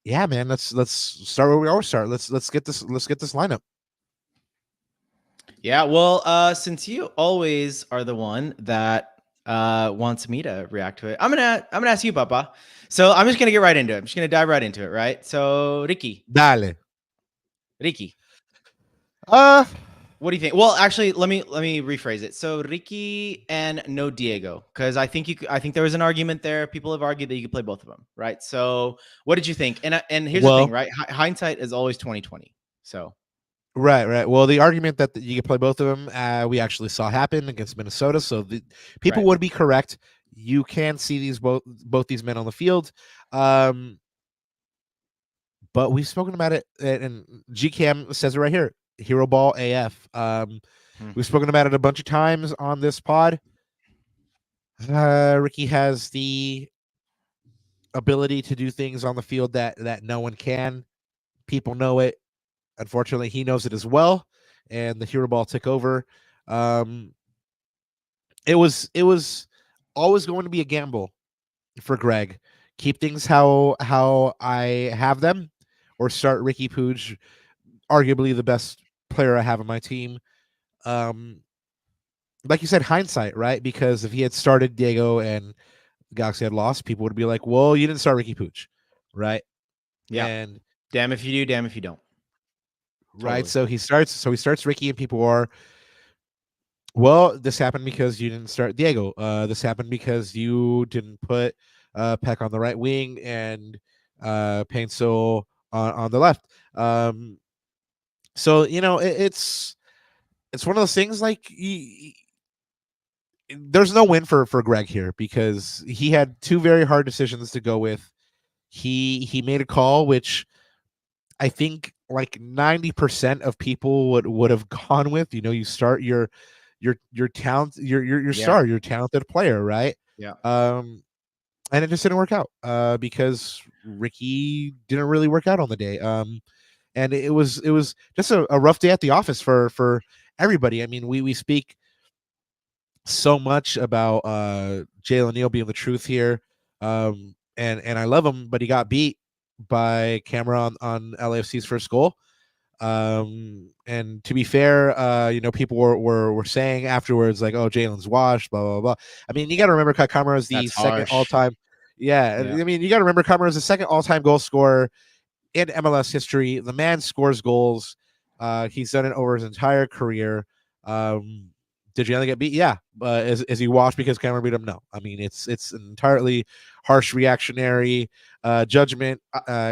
Yeah, man, let's start where we always start. Let's get this lineup. Yeah, well, since you always are the one that wants me to react to it, I'm gonna ask you, Papa. So I'm just gonna get right into it. I'm just gonna dive right into it, right? So Riqui. What do you think? Well, actually, let me rephrase it. So Riqui and no Diego, because I think there was an argument there. People have argued that you could play both of them, right? So what did you think? And here's the thing, right? Hindsight is always 20/20. So right. Well, the argument that you could play both of them, we actually saw happen against Minnesota. So the people would be correct. You can see these both these men on the field. But we've spoken about it, and GCam says it right here. Hero ball AF. We've spoken about it a bunch of times on this pod. Riqui has the ability to do things on the field that no one can. People know it. Unfortunately, he knows it as well, and the hero ball took over. It was always going to be a gamble for Greg. Keep things how I have them, or start Riqui Puig, arguably the best player I have on my team. Like you said, hindsight, right? Because if he had started Diego and Galaxy had lost, people would be like, well, you didn't start Riqui Puig, right? Yeah. And damn if you do, damn if you don't. Right. So he starts Riqui, and people are, well, this happened because you didn't start Diego. This happened because you didn't put Peck on the right wing and Painsil on the left. So it's one of those things like there's no win for Greg here, because he had 2 very hard decisions to go with. He made a call which I think like 90% of people would have gone with. You start your talent, your star, your talented player, right? Yeah. And it just didn't work out because Riqui didn't really work out on the day. And it was just a rough day at the office for everybody. I mean, we speak so much about Jalen Neal being the truth here, and I love him, but he got beat by camera on LAFC's first goal. And to be fair, people were saying afterwards, like, oh, Jalen's washed, blah blah blah. I mean, you got to remember Kamara is the second all-time. Yeah, I mean, you got to remember Kamara is the second all-time goal scorer in MLS history. The man scores goals. He's done it over his entire career. Did Jalen get beat? Yeah. Is he washed because Cameron beat him? No. I mean, it's an entirely harsh reactionary judgment.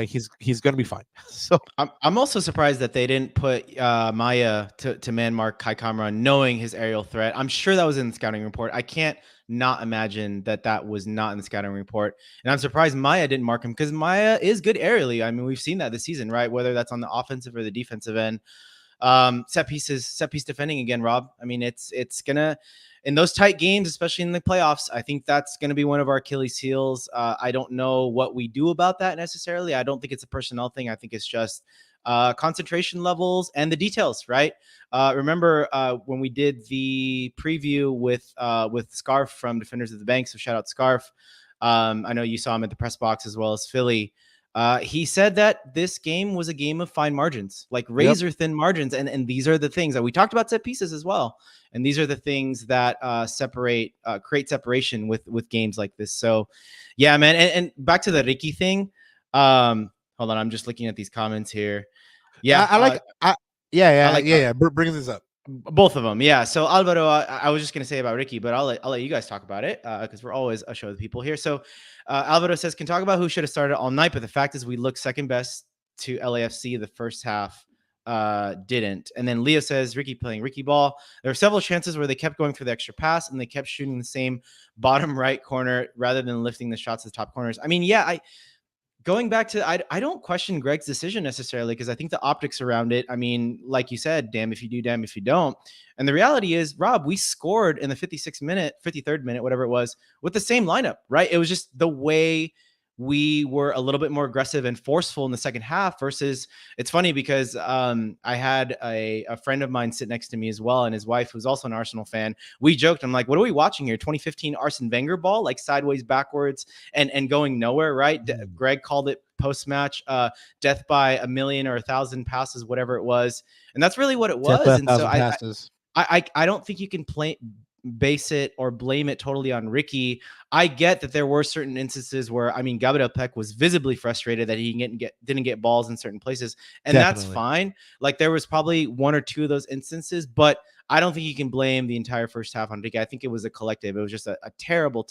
He's going to be fine. So I'm also surprised that they didn't put Maya to man mark Kai Kamara, knowing his aerial threat. I'm sure that was in the scouting report. I can't not imagine that was not in the scouting report. And I'm surprised Maya didn't mark him, because Maya is good aerially. I mean, we've seen that this season, right? Whether that's on the offensive or the defensive end. Set piece defending again, Rob. I mean, it's gonna, in those tight games, especially in the playoffs, I think that's going to be one of our Achilles heels. I don't know what we do about that necessarily. I don't think it's a personnel thing. I think it's just concentration levels and the details, right? Remember when we did the preview with Scarf from Defenders of the Bank, so shout out Scarf. I know you saw him at the press box as well as Philly. He said that this game was a game of fine margins, like razor thin margins. And these are the things that we talked about, set pieces as well. And these are the things that create separation with games like this. So yeah, man. And back to the Riqui thing. Hold on. I'm just looking at these comments here. Yeah. Bring this up. Both of them. Yeah. So Alvaro, I was just going to say about Riqui, but I'll let you guys talk about it because we're always a show of people here. So Alvaro says, can talk about who should have started all night, but the fact is we looked second best to LAFC the first half, didn't. And then Leo says, Riqui playing Riqui ball. There were several chances where they kept going for the extra pass and they kept shooting the same bottom right corner rather than lifting the shots to the top corners. I mean, yeah, going back to, I don't question Greg's decision necessarily, because I think the optics around it, I mean, like you said, damn if you do, damn if you don't. And the reality is, Rob, we scored in the 53rd minute, whatever it was, with the same lineup, right? It was just the way we were a little bit more aggressive and forceful in the second half versus it's funny because I had a friend of mine sit next to me as well, and his wife, who's also an Arsenal fan. We joked, I'm like, what are we watching here? 2015 Arsene Wenger ball, like sideways, backwards, and going nowhere, right? Greg called it post-match death by a million or 1,000 passes, whatever it was. And that's really what it was. And so I don't think you can base it or blame it totally on Riqui. I get that there were certain instances where, I mean, Gabriel Peck was visibly frustrated that he didn't get balls in certain places, and that's fine. Like there was probably one or two of those instances, but I don't think you can blame the entire first half on Riqui. I think it was a collective. It was just a terrible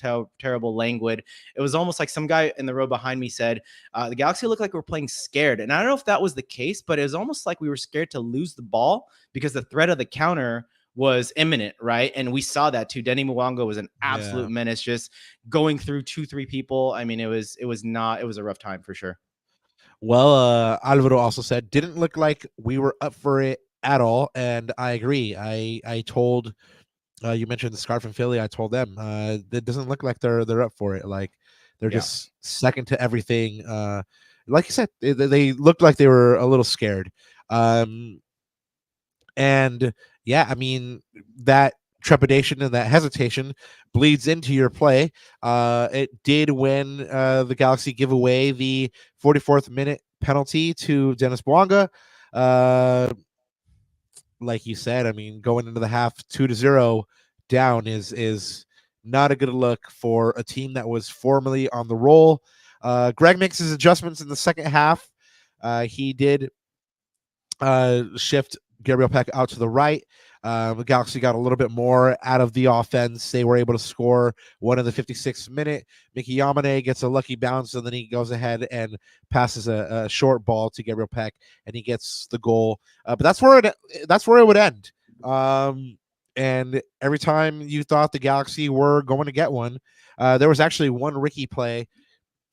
languid. It was almost like some guy in the row behind me said, the Galaxy looked like we're playing scared. And I don't know if that was the case, but it was almost like we were scared to lose the ball because the threat of the counter was imminent, right? And we saw that too. Denny Mwango was an absolute menace, just going through 2-3 people. I mean, it was a rough time for sure. Well, Alvaro also said, didn't look like we were up for it at all. And I agree. I told, you mentioned the Scarf and Philly. I told them, it doesn't look like they're up for it. Like they're just second to everything. Like you said, they looked like they were a little scared. And yeah, I mean, that trepidation and that hesitation bleeds into your play. It did when the Galaxy give away the 44th minute penalty to Dennis Bouanga. Like you said, I mean, going into the half 2-0 down is not a good look for a team that was formerly on the roll. Greg makes his adjustments in the second half. He did shift Gabriel Peck out to the right. The Galaxy got a little bit more out of the offense. They were able to score one in the 56th minute. Miki Yamane gets a lucky bounce, and then he goes ahead and passes a short ball to Gabriel Peck, and he gets the goal. But that's where it would end. And every time you thought the Galaxy were going to get one, there was actually one Riqui play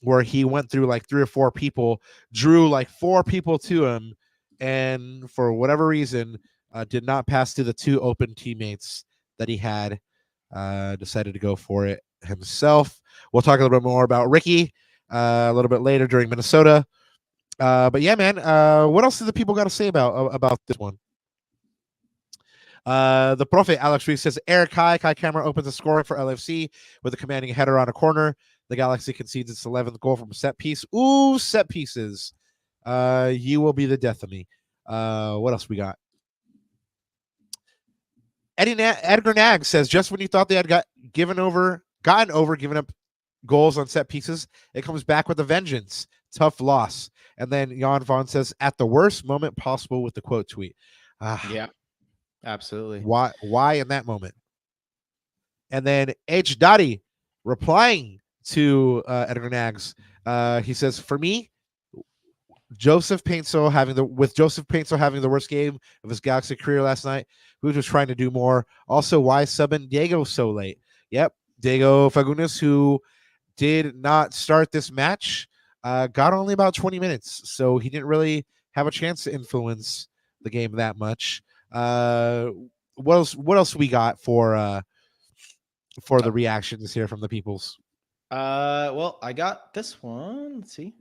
where he went through like 3 or 4 people, drew like 4 people to him, and for whatever reason, did not pass to the 2 open teammates that he had. Decided to go for it himself. We'll talk a little bit more about Riqui a little bit later during Minnesota. But yeah, man, what else do the people got to say about this one? The Prophet Alex Reese says Eric Kai Camera opens a scoring for LAFC with a commanding header on a corner. The Galaxy concedes its 11th goal from a set piece. Ooh, set pieces. You will be the death of me. What else we got? Edgar Nag says, just when you thought they had given up goals on set pieces, it comes back with a vengeance. Tough loss. And then Jan Vaughn says, at the worst moment possible, with the quote tweet. Yeah, absolutely. Why in that moment? And then H. Dottie replying to Edgar Nags, he says, for me, Joseph Paintso having the worst game of his Galaxy career last night, who was trying to do more. Also, why subbing Diego so late? Yep, Diego Fagundez, who did not start this match, got only about 20 minutes, so he didn't really have a chance to influence the game that much. What else we got for the reactions here from the peoples? Well, I got this one. Let's see.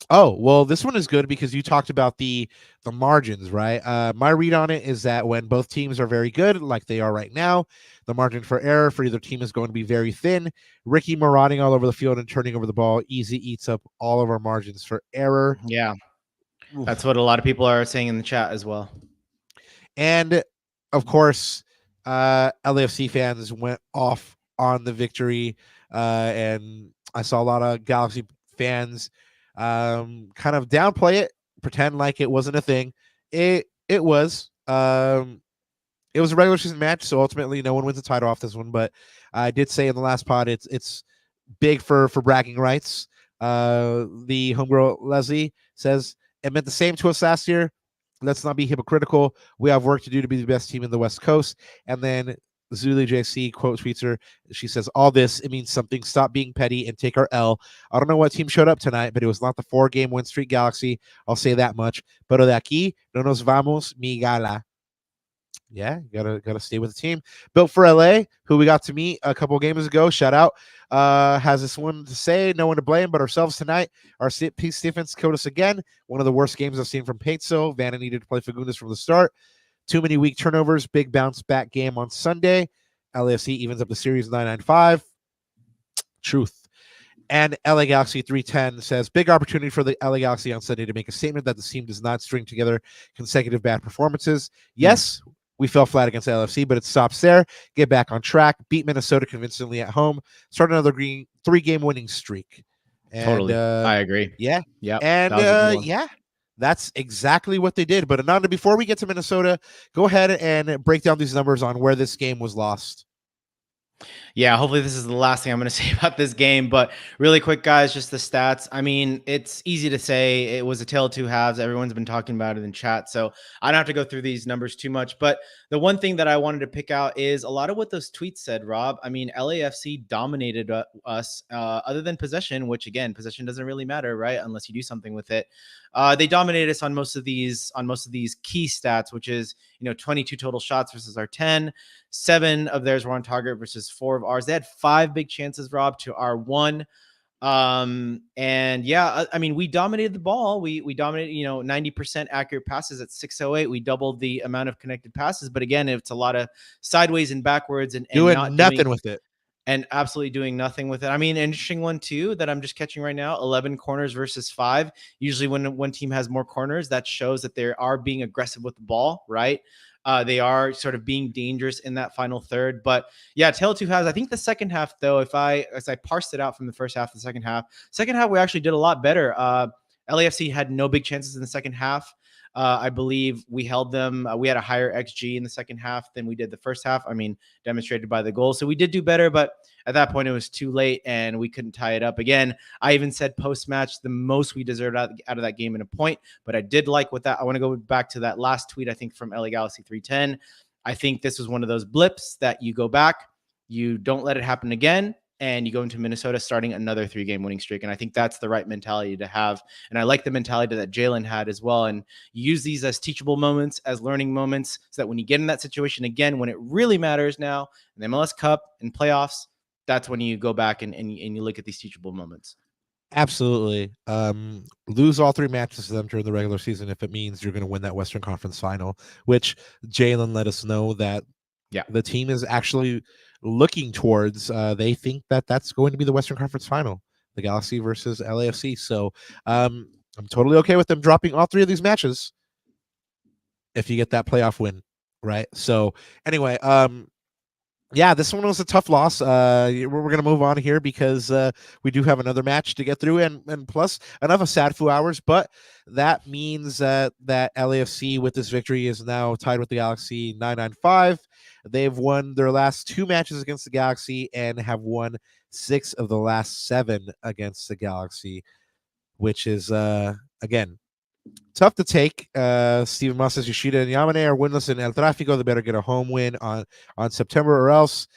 This one is good because you talked about the margins, right? My read on it is that when both teams are very good, like they are right now, the margin for error for either team is going to be very thin. Riqui marauding all over the field and turning over the ball easy eats up all of our margins for error. Yeah, that's what a lot of people are saying in the chat as well. And of course, LAFC fans went off on the victory, and I saw a lot of Galaxy fans kind of downplay it, pretend like it wasn't a thing. It was. It was a regular season match, so ultimately no one wins the title off this one. But I did say in the last pod, it's big for bragging rights. The homegirl Leslie says it meant the same to us last year. Let's not be hypocritical. We have work to do to be the best team in the West Coast. And then Zuli JC quote tweets her. She says, all this, it means something. Stop being petty and take our L. I don't know what team showed up tonight, but it was not the 4-game win streak Galaxy. I'll say that much. Pero de aquí no nos vamos, mi gala. Yeah, you gotta stay with the team. Built for LA, who we got to meet a couple of games ago. Shout out. Has this one to say, no one to blame but ourselves tonight. Our piece defense killed us again. One of the worst games I've seen from Peitso. Vanna needed to play Fagundez from the start. Too many weak turnovers. Big bounce back game on Sunday. LAFC evens up the series 9-9-5. Truth. And LA Galaxy 310 says, big opportunity for the LA Galaxy on Sunday to make a statement that the team does not string together consecutive bad performances. Yes, we fell flat against LAFC, but it stops there. Get back on track. Beat Minnesota convincingly at home. Start another 3-game winning streak. And, Totally. I agree. Yeah. Yeah. And yeah, that's exactly what they did. But Ananda, before we get to Minnesota, go ahead and break down these numbers on where this game was lost. Yeah, hopefully this is the last thing I'm going to say about this game, but really quick, guys, just the stats. I mean, it's easy to say it was a tale of two halves. Everyone's been talking about it in chat, so I don't have to go through these numbers too much, but the one thing that I wanted to pick out is a lot of what those tweets said, Rob. I mean, LAFC dominated us other than possession, which again, possession doesn't really matter, right? Unless you do something with it. They dominated us on most of these key stats, which is, 22 total shots versus our 10. 7 of theirs were on target versus 4 of ours. They had 5 big chances, Rob, to our 1. And yeah, I mean, we dominated the ball. We dominated, 90% accurate passes at 608. We doubled the amount of connected passes, but again, it's a lot of sideways and backwards and doing not nothing with it. And absolutely doing nothing with it. I mean, interesting one too that I'm just catching right now, 11 corners versus 5. Usually when one team has more corners, that shows that they are being aggressive with the ball, right? They are sort of being dangerous in that final third. But yeah, tale of two halves. I think the second half, though, as I parsed it out from the first half to the second half, we actually did a lot better. LAFC had no big chances in the second half. I believe we held them. We had a higher XG in the second half than we did the firf half. I mean, demonstrated by the goal. So we did do better, but at that point it was too late and we couldn't tie it up. Again, I even said post-match, the most we deserved out of that game in a point, but I did like what that. I want to go back to that last tweet, I think from LA Galaxy 310. I think this was one of those blips that you go back, you don't let it happen again, and you go into Minnesota starting another 3-game winning streak. And I think that's the right mentality to have. And I like the mentality that Jalen had as well. And you use these as teachable moments, as learning moments, so that when you get in that situation again, when it really matters now, in the MLS Cup and playoffs, that's when you go back and you look at these teachable moments. Absolutely. Lose all 3 matches to them during the regular season if it means you're going to win that Western Conference final, which Jalen let us know that the team is actually looking towards. They think that that's going to be the Western Conference final, the Galaxy versus LAFC. So I'm totally okay with them dropping all 3 of these matches if you get that playoff win, right? So anyway, yeah, this one was a tough loss. We're going to move on here because we do have another match to get through, and plus enough of sad few hours. But that means that LAFC with this victory is now tied with the Galaxy 9-9-5. They've won their last 2 matches against the Galaxy and have won 6 of the last 7 against the Galaxy, which is again tough to take. Steven Moss says Yoshida and Yamane are winless in El Trafico. They better get a home win on September, or else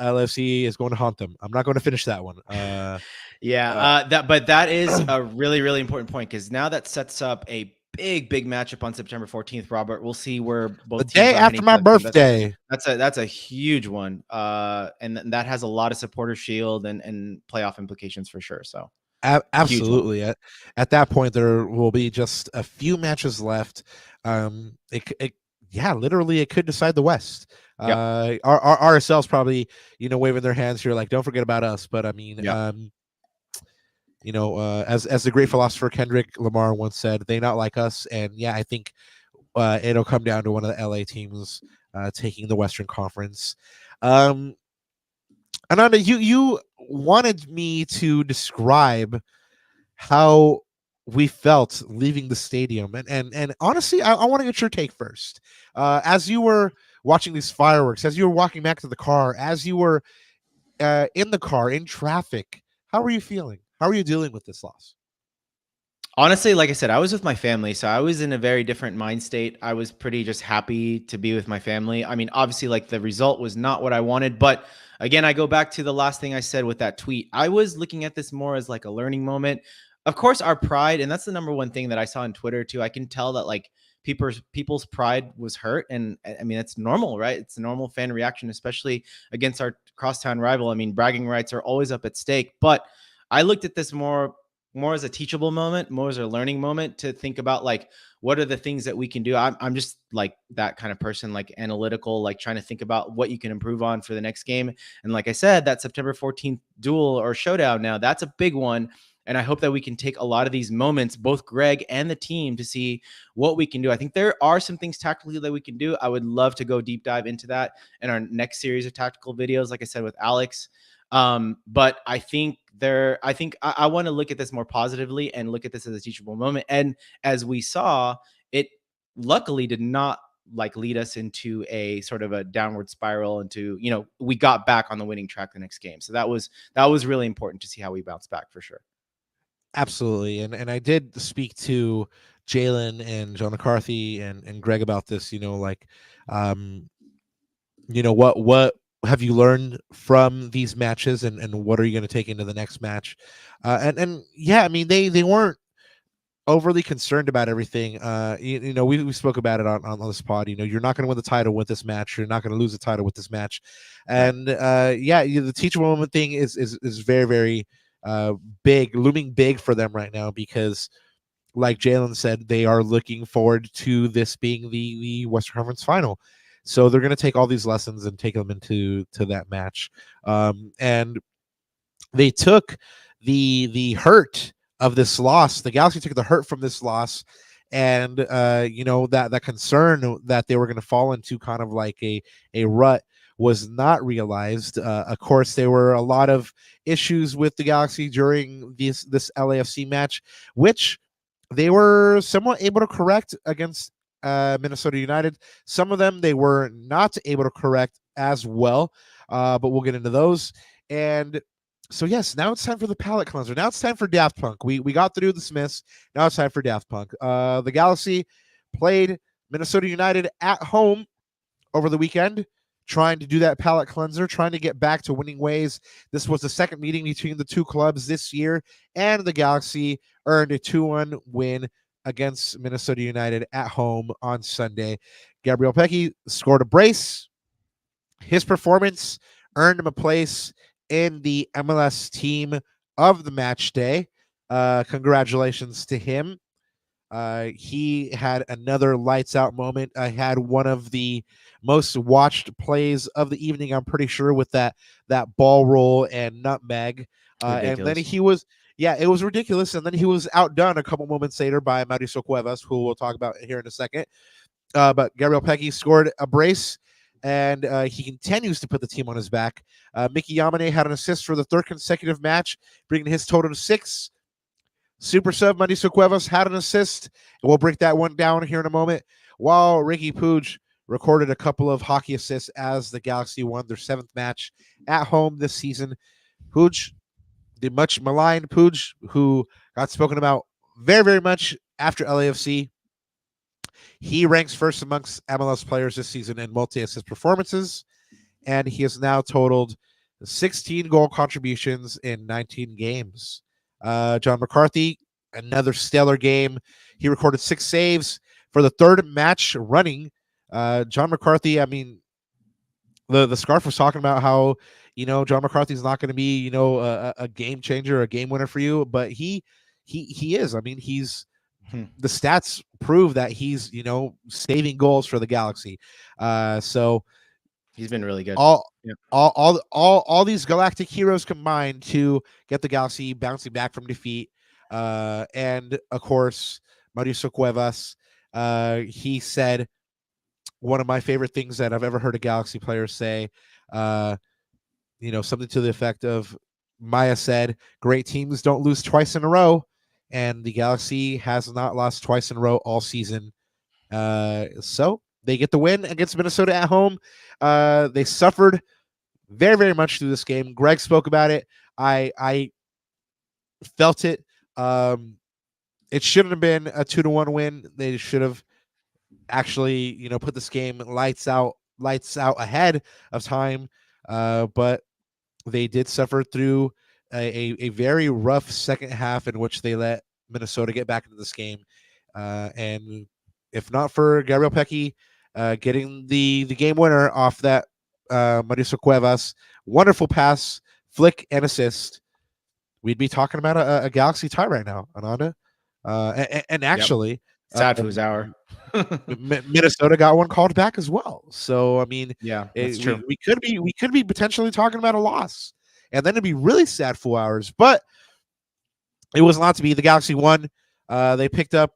LFC is going to haunt them. I'm not going to finish that one. But that is a really, really important point, because now that sets up a big matchup on September 14th, Robert. We'll see where both the day after my birthday. That's a huge one. And that has a lot of supporter shield and playoff implications for sure. So absolutely. At that point, there will be just a few matches left. Literally it could decide the West. Our RSL's probably, waving their hands here like, don't forget about us. But I mean, as the great philosopher Kendrick Lamar once said, they not like us. And I think it'll come down to one of the LA teams taking the Western Conference. Ananda, you wanted me to describe how we felt leaving the stadium, and honestly, I want to get your take first. As you were watching these fireworks, as you were walking back to the car, as you were in the car in traffic, how were you feeling? How are you dealing with this loss? Honestly, like I said, I was with my family, so I was in a very different mind state. I was pretty just happy to be with my family. I mean, obviously, like, the result was not what I wanted, but again, I go back to the last thing I said with that tweet. I was looking at this more as like a learning moment. Of course, our pride, and that's the number one thing that I saw on Twitter too. I can tell that, like, people's pride was hurt, and I mean it's normal, right? It's a normal fan reaction, especially against our crosstown rival. I mean, bragging rights are always up at stake, but I looked at this more as a teachable moment, more as a learning moment to think about like what are the things that we can do. I'm just like that kind of person, like analytical, like trying to think about what you can improve on for the next game. And like I said, that September 14th duel or showdown, now that's a big one. And I hope that we can take a lot of these moments, both Greg and the team, to see what we can do. I think there are some things tactically that we can do. I would love to go deep dive into that in our next series of tactical videos, like I said, with Alex. But I think I want to look at this more positively and look at this as a teachable moment. And as we saw, it luckily did not like lead us into a sort of a downward spiral into, we got back on the winning track the next game. So that was really important to see how we bounced back for sure. Absolutely. And I did speak to Jalen and John McCarthy and Greg about this, what have you learned from these matches and what are you going to take into the next match? And yeah, I mean, they weren't overly concerned about everything. We spoke about it on this pod. You're not going to win the title with this match. You're not going to lose the title with this match. And the teachable moment thing is very, very big, looming big for them right now, because like Jalen said, they are looking forward to this being the Western Conference final. So they're going to take all these lessons and take them into that match. And they took the hurt of this loss. The Galaxy took the hurt from this loss, and that concern that they were going to fall into kind of like a rut was not realized. Of course, there were a lot of issues with the Galaxy during this LAFC match, which they were somewhat able to correct against Minnesota United. Some of them they were not able to correct as well, but we'll get into those. And so yes, now it's time for the palate cleanser. Now it's time for Daft Punk. We got through the Smiths. Now it's time for Daft Punk. The Galaxy played Minnesota United at home over the weekend, trying to do that palate cleanser, trying to get back to winning ways. This was the second meeting between the two clubs this year, and the Galaxy earned a 2-1 win against Minnesota United at home on Sunday. Gabriel Pecchi scored a brace. His performance earned him a place in the MLS team of the match day. Congratulations to him. He had another lights out moment. I had one of the most watched plays of the evening, I'm pretty sure, with that ball roll and nutmeg. And then it was ridiculous. And then he was outdone a couple moments later by Mauricio Cuevas, who we'll talk about here in a second. But Gabriel Pecchi scored a brace, and he continues to put the team on his back. Miki Yamane had an assist for the third consecutive match, bringing his total to 6. Super sub Mauricio Cuevas had an assist, and we'll break that one down here in a moment, while Riqui Puig recorded a couple of hockey assists as the Galaxy won their 7th match at home this season. Puig, the much maligned Puig, who got spoken about very, very much after LAFC. He ranks first amongst MLS players this season in multi-assist performances, and he has now totaled 16 goal contributions in 19 games. John McCarthy, another stellar game. He recorded 6 saves for the 3rd match running. John McCarthy, I mean, the Scarf was talking about how, John McCarthy's not going to be, a game changer, a game winner for you, but he is. I mean, the stats prove that he's, saving goals for the Galaxy. So he's been really good. All these galactic heroes combined to get the Galaxy bouncing back from defeat. And of course, Mauricio Cuevas, he said one of my favorite things that I've ever heard a Galaxy player say, something to the effect of, Maya said, great teams don't lose twice in a row. And the Galaxy has not lost twice in a row all season. So they get the win against Minnesota at home. They suffered very, very much through this game. Greg spoke about it. I felt it. It shouldn't have been a 2-1 win. They should have actually, put this game lights out ahead of time. But they did suffer through a very rough second half in which they let Minnesota get back into this game. And if not for Gabriel Pecky getting the game winner off that Mauricio Cuevas wonderful pass, flick, and assist, we'd be talking about a Galaxy tie right now, Ananda. And actually, sad for his hour. Minnesota got one called back as well. So I mean, Yeah, that's true. We could be potentially talking about a loss, and then it'd be really sad 4 hours. But it was not to be. The Galaxy won. They picked up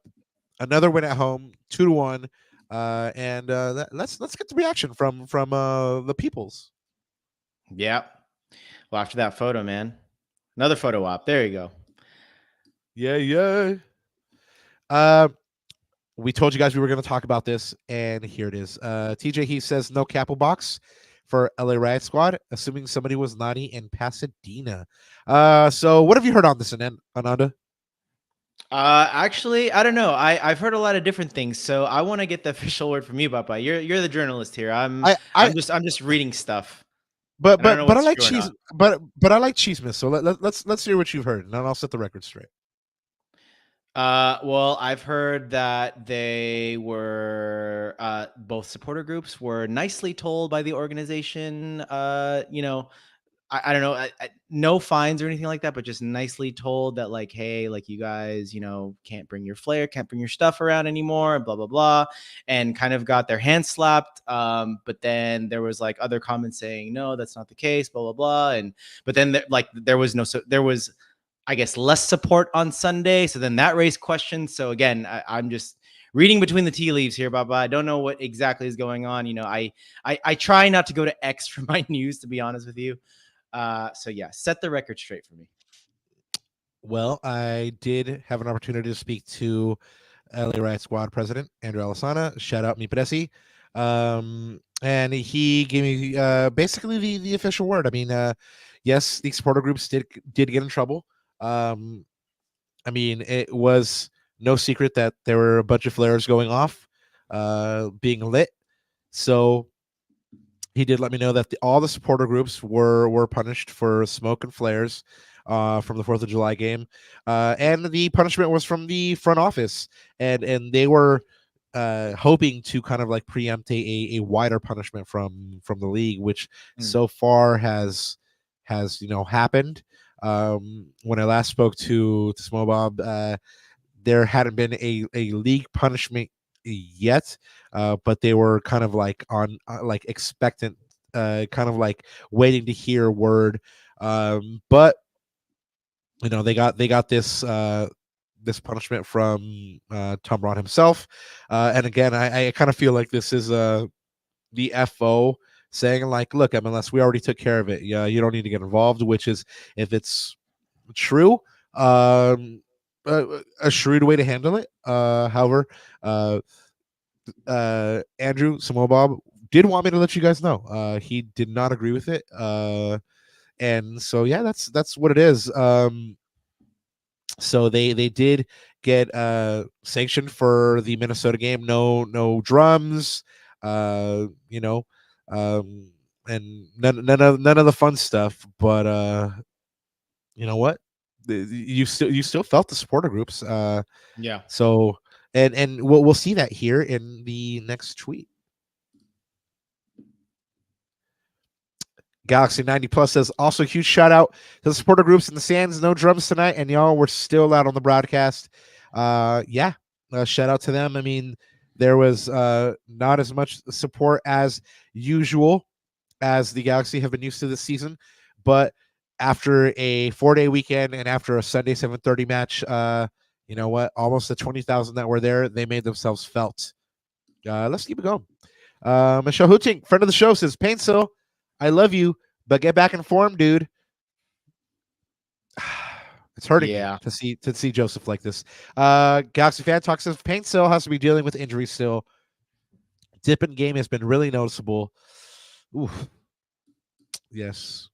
another win at home, 2-1. And let's get the reaction from the peoples. Yeah. Well, after that photo, man, another photo op. There you go. Yeah. We told you guys we were going to talk about this, and here it is. TJ He says no capo box for LA Riot Squad, assuming somebody was naughty in Pasadena. So what have you heard on this, Ananda? Actually, I don't know. I've heard a lot of different things, so I want to get the official word from you, Papa. You're the journalist here. I'm just reading stuff. But I like cheese. But I like Cheesemas. So let's hear what you've heard, and then I'll set the record straight. Well, I've heard that they were both supporter groups were nicely told by the organization. I don't know, no fines or anything like that, but just nicely told that, like, hey, like, you guys, can't bring your flair, can't bring your stuff around anymore, blah, blah, blah, and kind of got their hands slapped. But then there was like other comments saying, no, that's not the case, blah, blah, blah. But then there was, I guess, less support on Sunday. So then that raised questions. So again, I'm just reading between the tea leaves here, Baba. I don't know what exactly is going on. I try not to go to X for my news, to be honest with you. So yeah, set the record straight for me. Well, I did have an opportunity to speak to LA Riot Squad president Andrew Alasana. Shout out Mi Presi. And he gave me basically the official word. I mean, yes, the supporter groups did get in trouble. I mean, it was no secret that there were a bunch of flares going off, being lit. So he did let me know that all the supporter groups were punished for smoke and flares from the 4th of July game. And the punishment was from the front office. And they were hoping to kind of like preempt a wider punishment from the league, which so far has happened. When I last spoke to Smobob, there hadn't been a league punishment yet, but they were kind of like on like expectant, kind of like waiting to hear word. But they got this this punishment from Tom Braun himself, and again, I kind of feel like this is the FO saying like, look, MLS, we already took care of it. Yeah, you don't need to get involved. Which is, if it's true, a shrewd way to handle it. However, Andrew Samobob did want me to let you guys know. He did not agree with it. And so yeah, that's what it is. So they did get sanctioned for the Minnesota game. No drums, and none of the fun stuff. But you know what? You still felt the supporter groups. Yeah. So and we'll see that here in the next tweet. Galaxy 90 Plus says, also huge shout out to the supporter groups in the stands. No drums tonight, and y'all were still out on the broadcast. Shout out to them. I mean, there was not as much support as usual as the Galaxy have been used to this season, but after a 4-day weekend and after a Sunday 7:30 match, you know what? Almost the 20,000 that were there, they made themselves felt. Let's keep it going. Michelle Hooting, friend of the show, says, Painsil, I love you, but get back in form, dude. It's hurting to see Joseph like this. Galaxy Fan Talk says Painsil has to be dealing with injuries still. Dip in game has been really noticeable. Oof. Yes.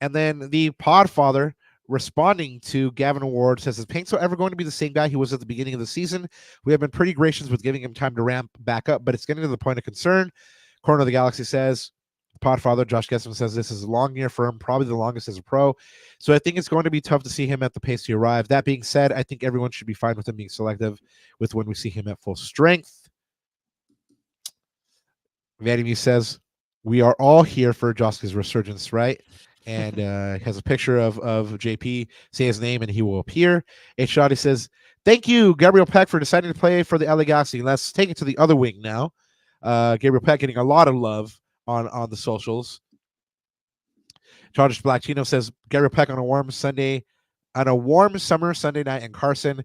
And then the Podfather responding to Gavin Ward says, is Painsil ever going to be the same guy he was at the beginning of the season? We have been pretty gracious with giving him time to ramp back up, but it's getting to the point of concern. Corner of the Galaxy says, Podfather Josh Gessman says this is a long year for him, probably the longest as a pro. So I think it's going to be tough to see him at the pace to arrive. That being said, I think everyone should be fine with him being selective with when we see him at full strength. Vladimir says, we are all here for Joska's resurgence, right? And has a picture of JP. Say his name and he will appear. H. Shoddy says, thank you, Gabriel Peck, for deciding to play for the LA Galaxy. Let's take it to the other wing now. Gabriel Peck getting a lot of love on the socials. Chargers Black Gino says, Gabriel Peck on a warm summer Sunday night in Carson.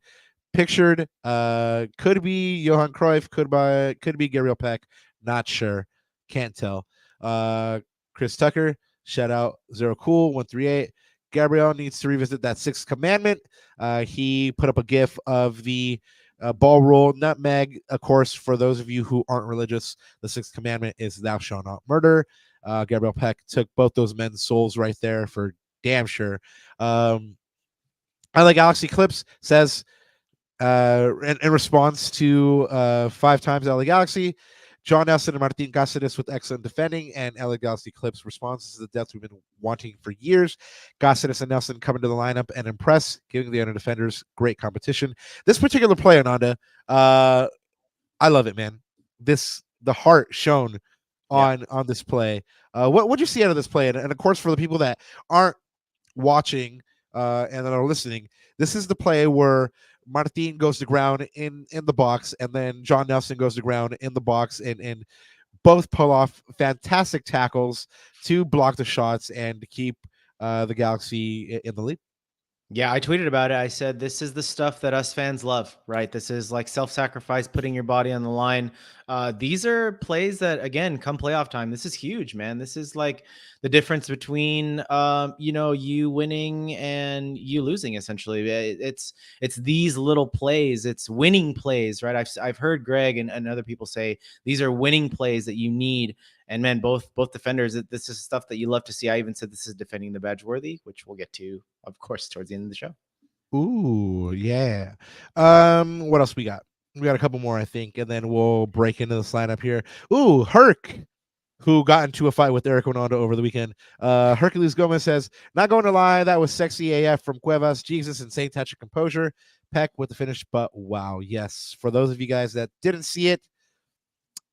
Pictured could be Johan Cruyff, could be Gabriel Peck. Not sure. Can't tell. Chris Tucker, shout out Zero Cool 138. Gabriel needs to revisit that sixth commandment. He put up a gif of the ball roll nutmeg. Of course, for those of you who aren't religious, the sixth commandment is thou shalt not murder. Gabriel Peck took both those men's souls right there for damn sure. LA Galaxy Clips says, in response to 5 times LA Galaxy, John Nelson and Martin Cáceres with excellent defending, and LA Galaxy Clips responses to the depth we've been wanting for years. Cáceres and Nelson come into the lineup and impress, giving the other defenders great competition. This particular play, Ananda, I love it, man. The heart shown on this play. What'd you see out of this play? And of course, for the people that aren't watching and that are listening, this is the play where Martin goes to ground in the box, and then John Nelson goes to ground in the box, and both pull off fantastic tackles to block the shots and to keep the Galaxy in the lead. Yeah, I tweeted about it. I said, this is the stuff that us fans love, right? This is like self-sacrifice, putting your body on the line. These are plays that, again, come playoff time, this is huge, man. This is like the difference between, you winning and you losing, essentially. It's these little plays. It's winning plays, right? I've heard Greg and other people say these are winning plays that you need. And man, both defenders, this is stuff that you love to see. I even said this is defending the badge worthy, which we'll get to, of course, towards the end of the show. Ooh, yeah. What else we got? We got a couple more, I think, and then we'll break into this lineup here. Ooh, Herc, who got into a fight with Eric Ananda over the weekend. Hercules Gomez says, not going to lie, that was sexy AF from Cuevas. Jesus, insane touch of composure. Peck with the finish, but wow, yes. For those of you guys that didn't see it,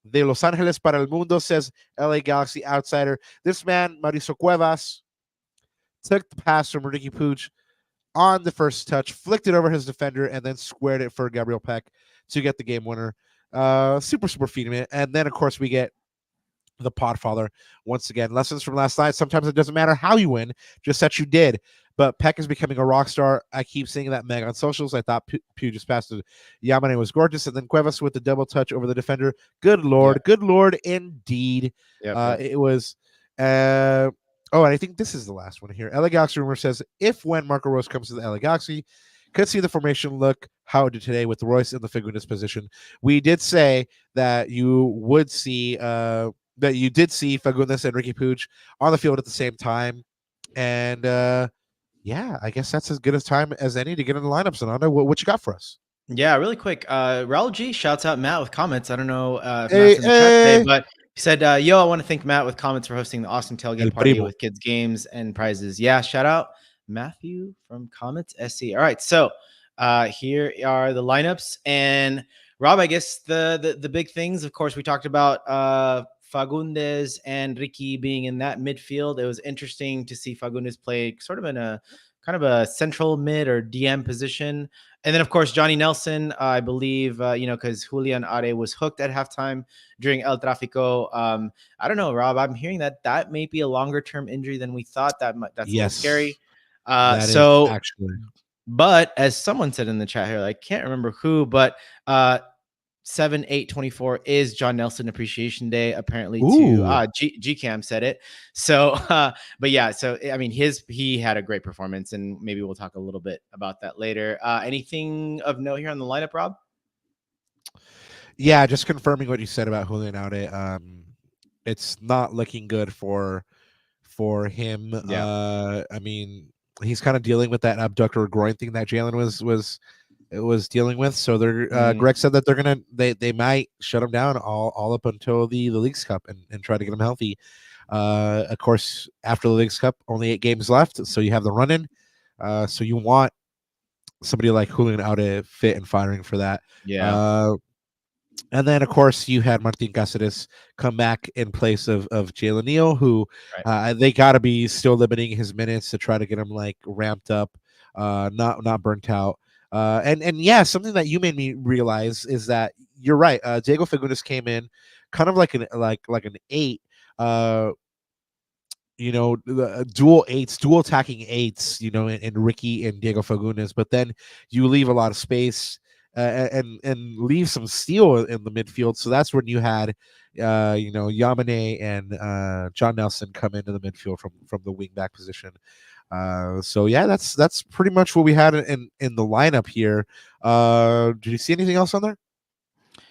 De Los Angeles para el Mundo says, LA Galaxy outsider. This man, Mauricio Cuevas, took the pass from Riqui Puig on the first touch, flicked it over his defender, and then squared it for Gabriel Peck to get the game winner. Super feeding it. And then, of course, we get the Podfather. Once again, lessons from last night. Sometimes it doesn't matter how you win, just that you did. But Peck is becoming a rock star. I keep seeing that Meg on socials. I thought Pew just passed to Yamane was gorgeous. And then Cuevas with the double touch over the defender. Good Lord. Good Lord indeed. It was... and I think this is the last one here. LA Galaxy Rumor says, if when Marco Reus comes to the LA Galaxy, could see the formation look how it did today with Reus in the Fagundez position. We did say that you would see... that you did see Fagundez and Riqui Puig on the field at the same time. And... yeah, I guess that's as good a time as any to get in the lineups. Ananda, what you got for us? Yeah, really quick. Raul G shouts out Matt with comments. I don't know if Matt's in the chat today, but he said, yo, I want to thank Matt with comments for hosting the awesome tailgate party with kids' games and prizes. Yeah, shout out Matthew from Comments SC. All right, so here are the lineups. And Rob, I guess the big things, of course, we talked about Fagundez and Riqui being in that midfield. It was interesting to see Fagundez play sort of in a kind of a central mid or DM position. And then, of course, Johnny Nelson, I believe, because Julian Are was hooked at halftime during El Trafico. I don't know, Rob, I'm hearing that may be a longer term injury than we thought. That's a little scary. Actually. But as someone said in the chat here, I can't remember who, but 7/8/24 is John Nelson Appreciation Day, apparently. To GCam said it. So but yeah, so I mean he had a great performance, and maybe we'll talk a little bit about that later. Anything of note here on the lineup, Rob? Yeah, just confirming what you said about Julian Aude. It's not looking good for him. I mean, he's kind of dealing with that abductor groin thing that Jalen was dealing with. So they're Greg said that they might shut him down all up until the Leagues Cup and try to get him healthy. Of course, after the Leagues Cup, only 8 games left, so you have the run-in. So you want somebody like Julian Aude fit and firing for that. And then, of course, you had Martin Cáceres come back in place of Jalen Neal, who Right. they got to be still limiting his minutes to try to get him like ramped up, not burnt out. And yeah, something that you made me realize is that you're right. Diego Fagundez came in kind of like an 8. Uh, dual eights, dual attacking eights, in Riqui and Diego Fagundez, but then you leave a lot of space, and leave some steel in the midfield. So that's when you had, Yamane and John Nelson come into the midfield from the wing back position. So yeah, that's pretty much what we had in the lineup here. Did you see anything else on there?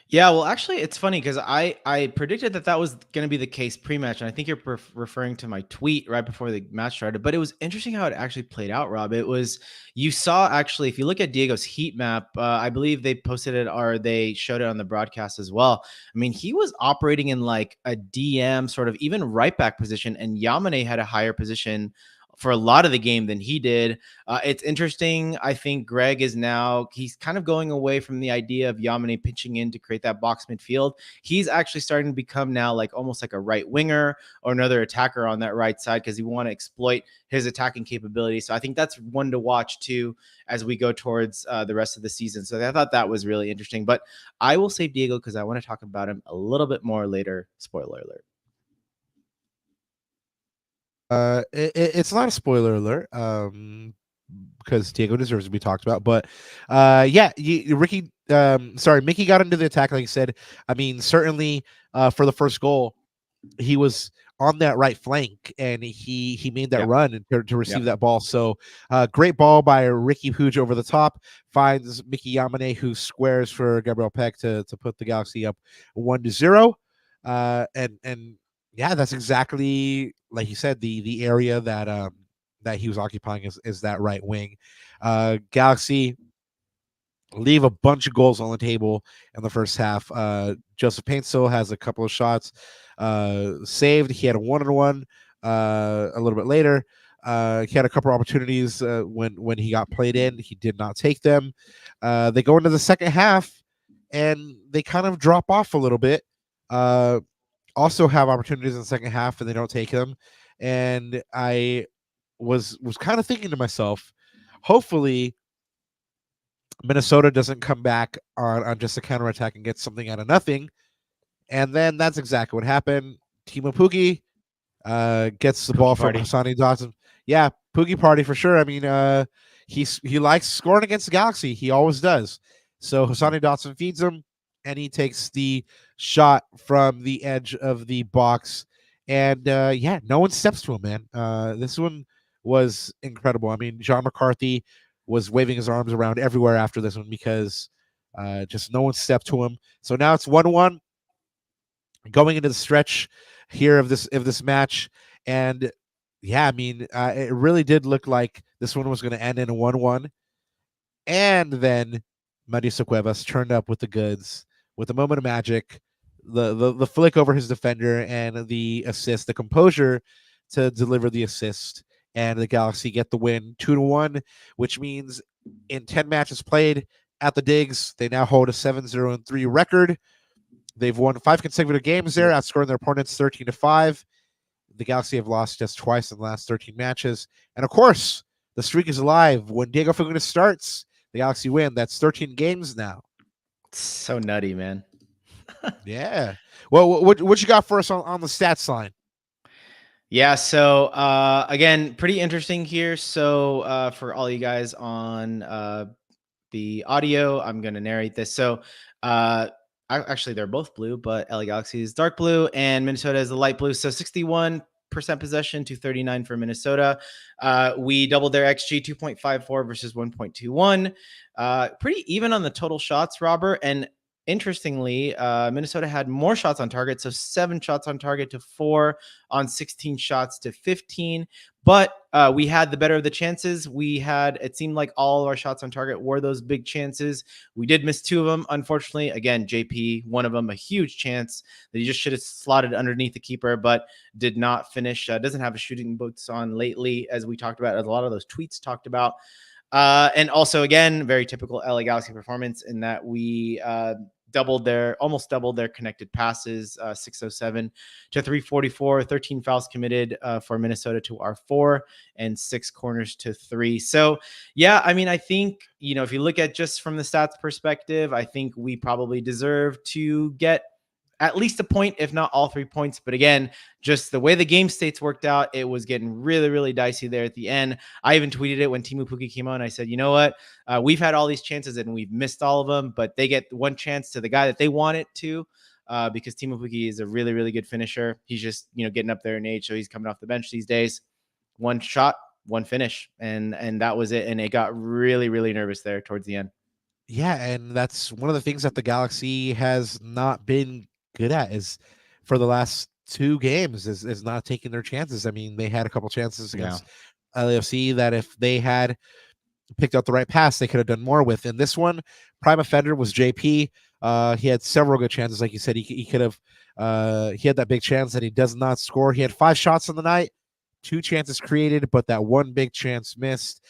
Yeah, well, actually, it's funny because I predicted that was going to be the case pre-match, and I think you're referring to my tweet right before the match started. But it was interesting how it actually played out, Rob. It was you saw actually if you look at Diego's heat map, I believe they posted it or they showed it on the broadcast as well. I mean, he was operating in like a DM sort of even right back position, and Yamane had a higher position for a lot of the game than he did. It's interesting. I think Greg he's kind of going away from the idea of Yamane pitching in to create that box midfield. He's actually starting to become now like almost like a right winger or another attacker on that right side because he want to exploit his attacking capability. So I think that's one to watch too as we go towards the rest of the season. So I thought that was really interesting. But I will save Diego because I want to talk about him a little bit more later. Spoiler alert. It's not a spoiler alert, because Diego deserves to be talked about. But yeah, Riqui, Miki got into the attack, like you said. I mean, certainly, for the first goal, he was on that right flank, and he made that run to receive that ball. So, great ball by Riqui Huge over the top, finds Miki Yamane, who squares for Gabriel Peck to put the Galaxy up 1-0. And yeah, that's exactly like you said, the area that he was occupying is that right wing. Galaxy leave a bunch of goals on the table in the first half. Joseph Paintsel has a couple of shots saved. He had a 1-on-1 a little bit later. He had a couple of opportunities when he got played in. He did not take them. They go into the second half, and they kind of drop off a little bit. Also have opportunities in the second half, and they don't take them. And I was kind of thinking to myself, hopefully Minnesota doesn't come back on just a counterattack and get something out of nothing. And then that's exactly what happened. Timo Pukki gets the ball from Hassani Dotson. Yeah, Pukki party for sure. I mean, he likes scoring against the Galaxy. He always does. So Hassani Dotson feeds him, and he takes the shot from the edge of the box. And yeah, no one steps to him, man. This one was incredible. I mean, John McCarthy was waving his arms around everywhere after this one because just no one stepped to him. So now it's 1-1 going into the stretch here of this match. And yeah, I mean, it really did look like this one was going to end in a 1-1. And then Mauricio Cuevas turned up with the goods with a moment of magic, the flick over his defender and the assist, the composure to deliver the assist, and the Galaxy get the win 2-1, which means in 10 matches played at the Digs, they now hold a 7-0-3 record. They've won 5 consecutive games there, outscoring their opponents 13-5. The Galaxy have lost just twice in the last 13 matches. And of course, the streak is alive. When Diego Fagundez starts, the Galaxy win. That's 13 games now. So nutty, man. Yeah. Well, what you got for us on the stats line? Yeah, so again, pretty interesting here. So for all you guys on the audio, I'm going to narrate this. So actually, they're both blue, but LA Galaxy is dark blue and Minnesota is the light blue. So 61% possession to 39 for Minnesota. We doubled their XG 2.54 versus 1.21. Pretty even on the total shots, Robert. And interestingly, Minnesota had more shots on target. So 7 shots on target to 4 on 16 shots to 15. But we had the better of the chances. It seemed like all of our shots on target were those big chances. We did miss 2 of them. Unfortunately, again, JP, one of them, a huge chance that he just should have slotted underneath the keeper, but did not finish. Doesn't have a shooting boots on lately, as we talked about, as a lot of those tweets talked about. And also, again, very typical LA Galaxy performance in that we almost doubled their connected passes, 607 to 344, 13 fouls committed for Minnesota to our 4, and 6 corners to 3. So yeah, I mean, I think, if you look at just from the stats perspective, I think we probably deserve to get at least a point, if not all 3 points. But again, just the way the game states worked out, it was getting really, really dicey there at the end. I even tweeted it when Teemu Pukki came on. I said, you know what? We've had all these chances and we've missed all of them, but they get one chance to the guy that they want it to, because Teemu Pukki is a really, really good finisher. He's just, getting up there in age, so he's coming off the bench these days. One shot, one finish, and that was it. And it got really, really nervous there towards the end. Yeah, and that's one of the things that the Galaxy has not been good at, is for the last 2 games is not taking their chances. I mean, they had a couple chances against LAFC that if they had picked out the right pass, they could have done more with. In this one, prime offender was JP. He had several good chances. Like you said, he could have, he had that big chance that he does not score. He had 5 shots on the night, 2 chances created, but that one big chance missed.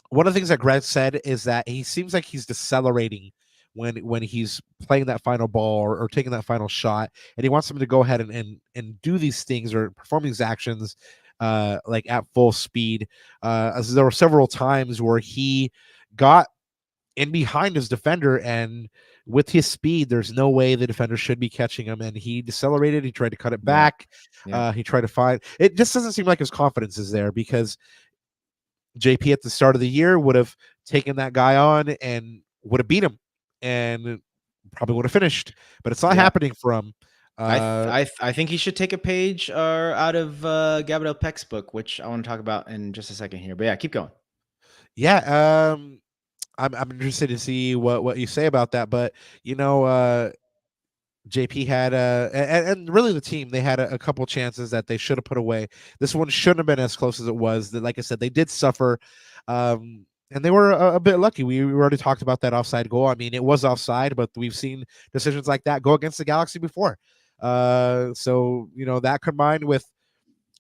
One of the things that Greg said is that he seems like he's decelerating when he's playing that final ball or taking that final shot, and he wants him to go ahead and do these things or perform these actions like at full speed. As there were several times where he got in behind his defender, and with his speed, there's no way the defender should be catching him, and he decelerated. He tried to cut it back. He tried to find it. Just doesn't seem like his confidence is there, because JP at the start of the year would have taken that guy on and would have beat him and probably would have finished, but it's not happening for him. I think he should take a page out of Gabriel Peck's book, which I want to talk about in just a second here. But yeah, keep going. Yeah, I'm interested to see what you say about that. But JP had and really the team, they had a couple chances that they should have put away. This one shouldn't have been as close as it was. Like I said, they did suffer, and they were a bit lucky. We already talked about that offside goal. I mean, it was offside, but we've seen decisions like that go against the Galaxy before. So that combined with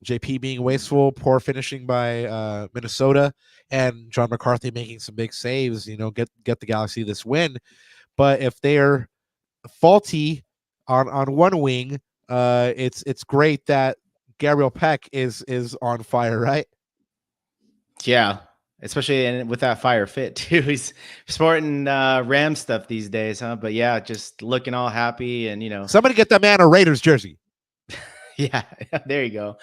JP being wasteful, poor finishing by Minnesota, and John McCarthy making some big saves, get the Galaxy this win. But if they're faulty on one wing, it's great that Gabriel Peck is on fire, right? Yeah, especially with that fire fit too. He's sporting Ram stuff these days, huh? But yeah, just looking all happy, and somebody get that man a Raiders jersey. Yeah, there you go,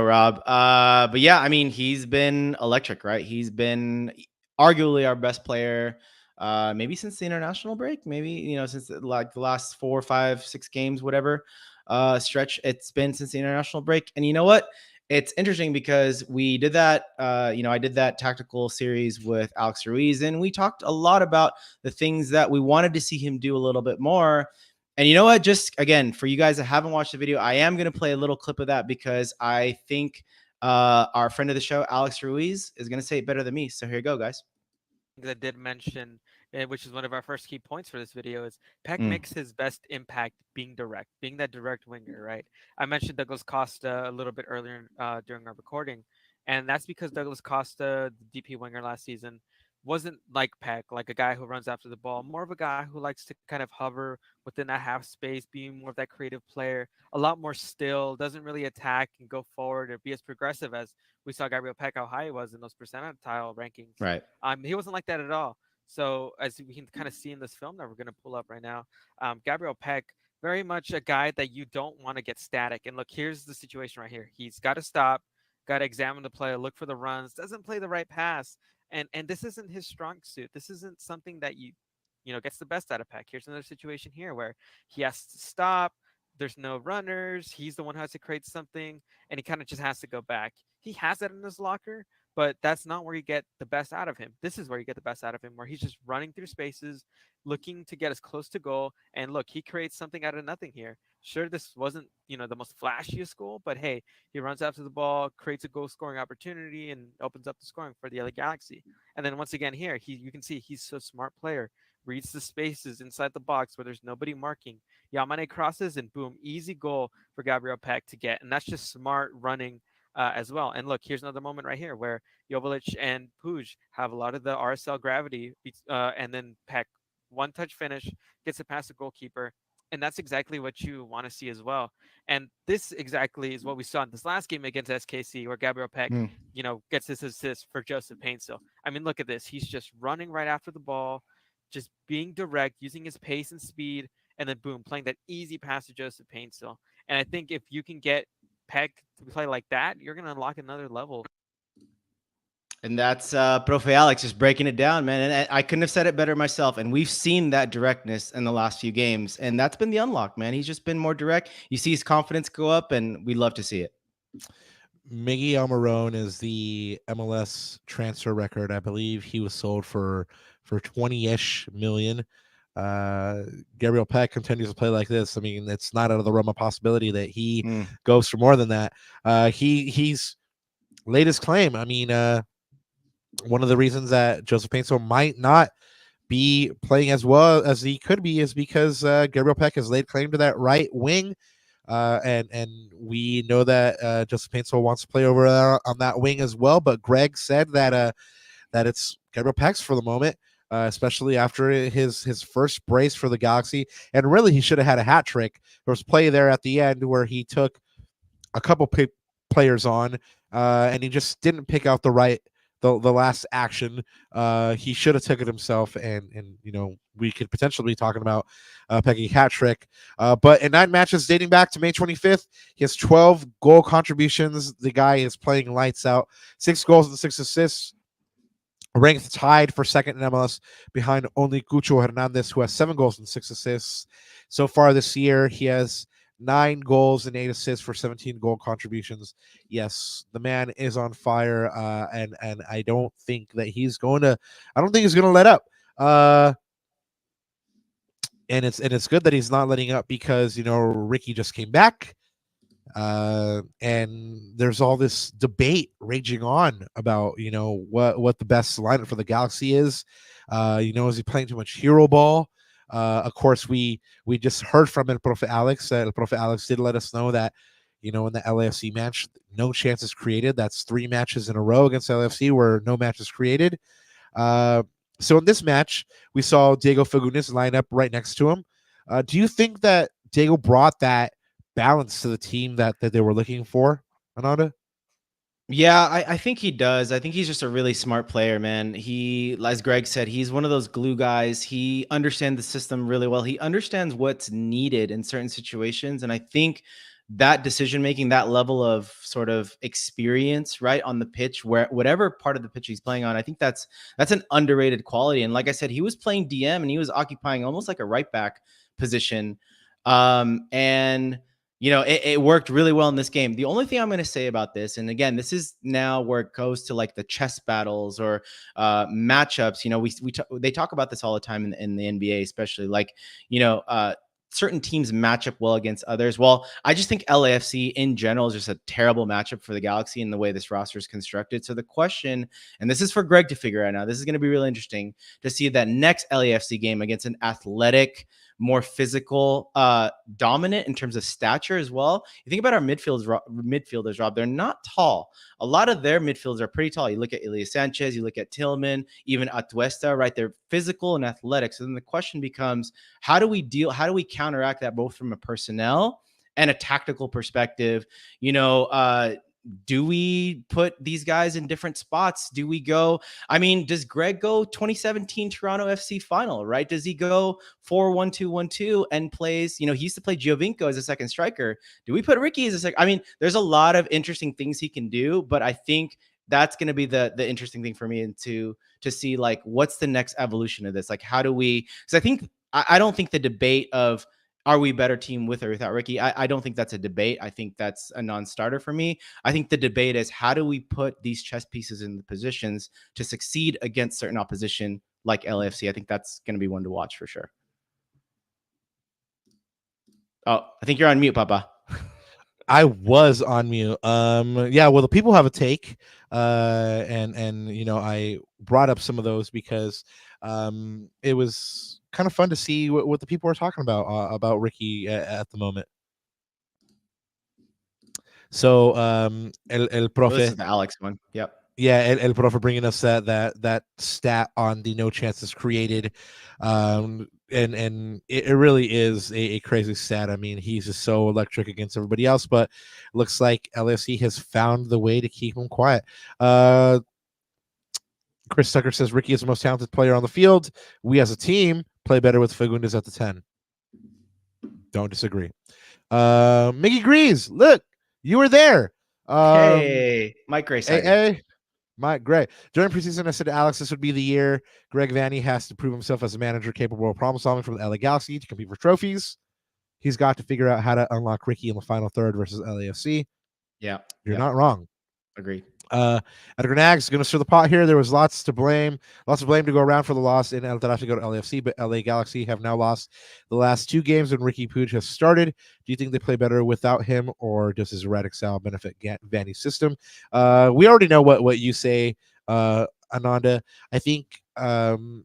Rob. But yeah, I mean, he's been electric, right? He's been arguably our best player, maybe since the international break, maybe since like the last 4, 5, 6 games, whatever stretch it's been since the international break. And you know what? It's interesting because we did that. I did that tactical series with Alex Ruiz, and we talked a lot about the things that we wanted to see him do a little bit more. And you know what? Just again, for you guys that haven't watched the video, I am going to play a little clip of that because I think our friend of the show, Alex Ruiz, is going to say it better than me. So here you go, guys. That did mention, which is one of our first key points for this video, is Peck makes his best impact being direct, being that direct winger, right? I mentioned Douglas Costa a little bit earlier during our recording, and that's because Douglas Costa, the DP winger last season, wasn't like Peck, like a guy who runs after the ball, more of a guy who likes to kind of hover within that half space, being more of that creative player, a lot more still, doesn't really attack and go forward or be as progressive as we saw Gabriel Peck, how high he was in those percentile rankings. Right. He wasn't like that at all. So as we can kind of see in this film that we're going to pull up right now, Gabriel Peck, very much a guy that you don't want to get static. And look, here's the situation right here. He's got to stop, got to examine the play, look for the runs, doesn't play the right pass. And this isn't his strong suit. This isn't something that gets the best out of Peck. Here's another situation here where he has to stop. There's no runners. He's the one who has to create something, and he kind of just has to go back. He has that in his locker, but that's not where you get the best out of him. This is where you get the best out of him, where he's just running through spaces, looking to get as close to goal. And look, he creates something out of nothing here. Sure, this wasn't, the most flashiest goal, but hey, he runs after the ball, creates a goal scoring opportunity, and opens up the scoring for the LA Galaxy. And then once again here, you can see he's a smart player, reads the spaces inside the box where there's nobody marking. Yamane crosses, and boom, easy goal for Gabriel Peck to get. And that's just smart running as well. And look, here's another moment right here where Joveljic and Puig have a lot of the RSL gravity, and then Peck one-touch finish, gets it past the goalkeeper, and that's exactly what you want to see as well. And this exactly is what we saw in this last game against SKC, where Gabriel Peck, gets this assist for Joseph Painstill. I mean, look at this. He's just running right after the ball, just being direct, using his pace and speed, and then boom, playing that easy pass to Joseph Painstill. And I think if you can get Peck to play like that, you're going to unlock another level. And that's Profe Alex just breaking it down, man. And I couldn't have said it better myself. And we've seen that directness in the last few games. And that's been the unlock, man. He's just been more direct. You see his confidence go up, and we love to see it. Miggy Almiron is the MLS transfer record. I believe he was sold for 20-ish million. Gabriel Peck continues to play like this. I mean, it's not out of the realm of possibility that he goes for more than that. He's laid his claim. I mean, one of the reasons that Joseph Painstill might not be playing as well as he could be is because Gabriel Peck has laid claim to that right wing. And we know that Joseph Painstill wants to play over on that wing as well. But Greg said that it's Gabriel Peck's for the moment, especially after his first brace for the Galaxy. And really, he should have had a hat trick. There was play there at the end where he took a couple players on, and he just didn't pick out the last action. He should have took it himself, and we could potentially be talking about Peggy hat trick. But in 9 matches dating back to May 25th, he has 12 goal contributions. The guy is playing lights out. 6 goals and 6 assists. Ranked tied for second in MLS behind only Cucho Hernandez, who has 7 goals and 6 assists. So far this year, he has 9 goals and 8 assists for 17 goal contributions. Yes, the man is on fire, and I don't think that he's going to. I don't think he's going to let up. And it's good that he's not letting up because Riqui just came back, and there's all this debate raging on about what the best lineup for the Galaxy is. Is he playing too much hero ball? Of course, we just heard from El Profe Alex. El Profe Alex did let us know that, in the LAFC match, no chances created. That's 3 matches in a row against LAFC where no matches created. So in this match, we saw Diego Fagundez line up right next to him. Do you think that Diego brought that balance to the team that they were looking for, Ananda? Yeah, I think he does. I think he's just a really smart player, man. He, as Greg said, he's one of those glue guys. He understands the system really well. He understands what's needed in certain situations. And I think that decision making, that level of sort of experience, right, on the pitch, where whatever part of the pitch he's playing on, I think that's an underrated quality. And like I said, he was playing DM and he was occupying almost like a right back position. It worked really well in this game. The only thing I'm going to say about this, and again, this is now where it goes to like the chess battles or matchups. They talk about this all the time in the NBA, especially like, certain teams match up well against others. Well, I just think LAFC in general is just a terrible matchup for the Galaxy in the way this roster is constructed. So the question, and this is for Greg to figure out now, this is going to be really interesting to see that next LAFC game against an athletic, more physical, dominant in terms of stature as well. You think about our midfielders, Rob, they're not tall. A lot of their midfielders are pretty tall. You look at Elias Sanchez, you look at Tillman, even Atuesta, right? They're physical and athletic. So then the question becomes, how do we counteract that both from a personnel and a tactical perspective? Do we put these guys in different spots? Do we go? I mean, does Greg go 2017 Toronto FC final, right? Does he go 4-1-2-1-2 and plays, he used to play Giovinco as a second striker. Do we put Riqui as a second? I mean, there's a lot of interesting things he can do, but I think that's going to be the interesting thing for me and to see like, what's the next evolution of this? Like, how do we, because I don't think the debate of, are we a better team with or without Riqui? I don't think that's a debate. I think that's a non-starter for me. I think the debate is, how do we put these chess pieces in the positions to succeed against certain opposition like LAFC? I think that's going to be one to watch for sure. Oh, I think you're on mute, Papa. I was on mute. Well, the people have a take, and I brought up some of those because it was kind of fun to see what the people are talking about Riqui at the moment. So El Profe, this is the Alex one. Yep. Yeah, El Pro for bringing us that stat on the no chances created, and it really is a crazy stat. I mean, he's just so electric against everybody else, but it looks like LAFC has found the way to keep him quiet. Chris Tucker says Riqui is the most talented player on the field. We as a team play better with Fagundez at the 10. Don't disagree. Miki agrees. Look, you were there. Hey, Mike Gray. Hey, Mike Gray. During preseason, I said to Alex, this would be the year Greg Vanny has to prove himself as a manager capable of problem solving for the LA Galaxy to compete for trophies. He's got to figure out how to unlock Riqui in the final third versus LAFC. Yeah. You're not wrong. Agreed. Edgar Nags going to stir the pot here. There was lots of blame to go around for the loss in El Tráfico to LAFC, but LA Galaxy have now lost the last 2 games when Riqui Puig has started. Do you think they play better without him, or does his erratic style benefit Vanny's system? We already know what you say, Ananda. I think, and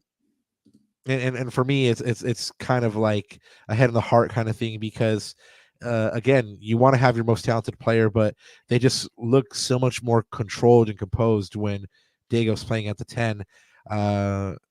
for me, it's kind of like a head in the heart kind of thing because. Again, you want to have your most talented player, but they just look so much more controlled and composed when Diego's playing at the 10. And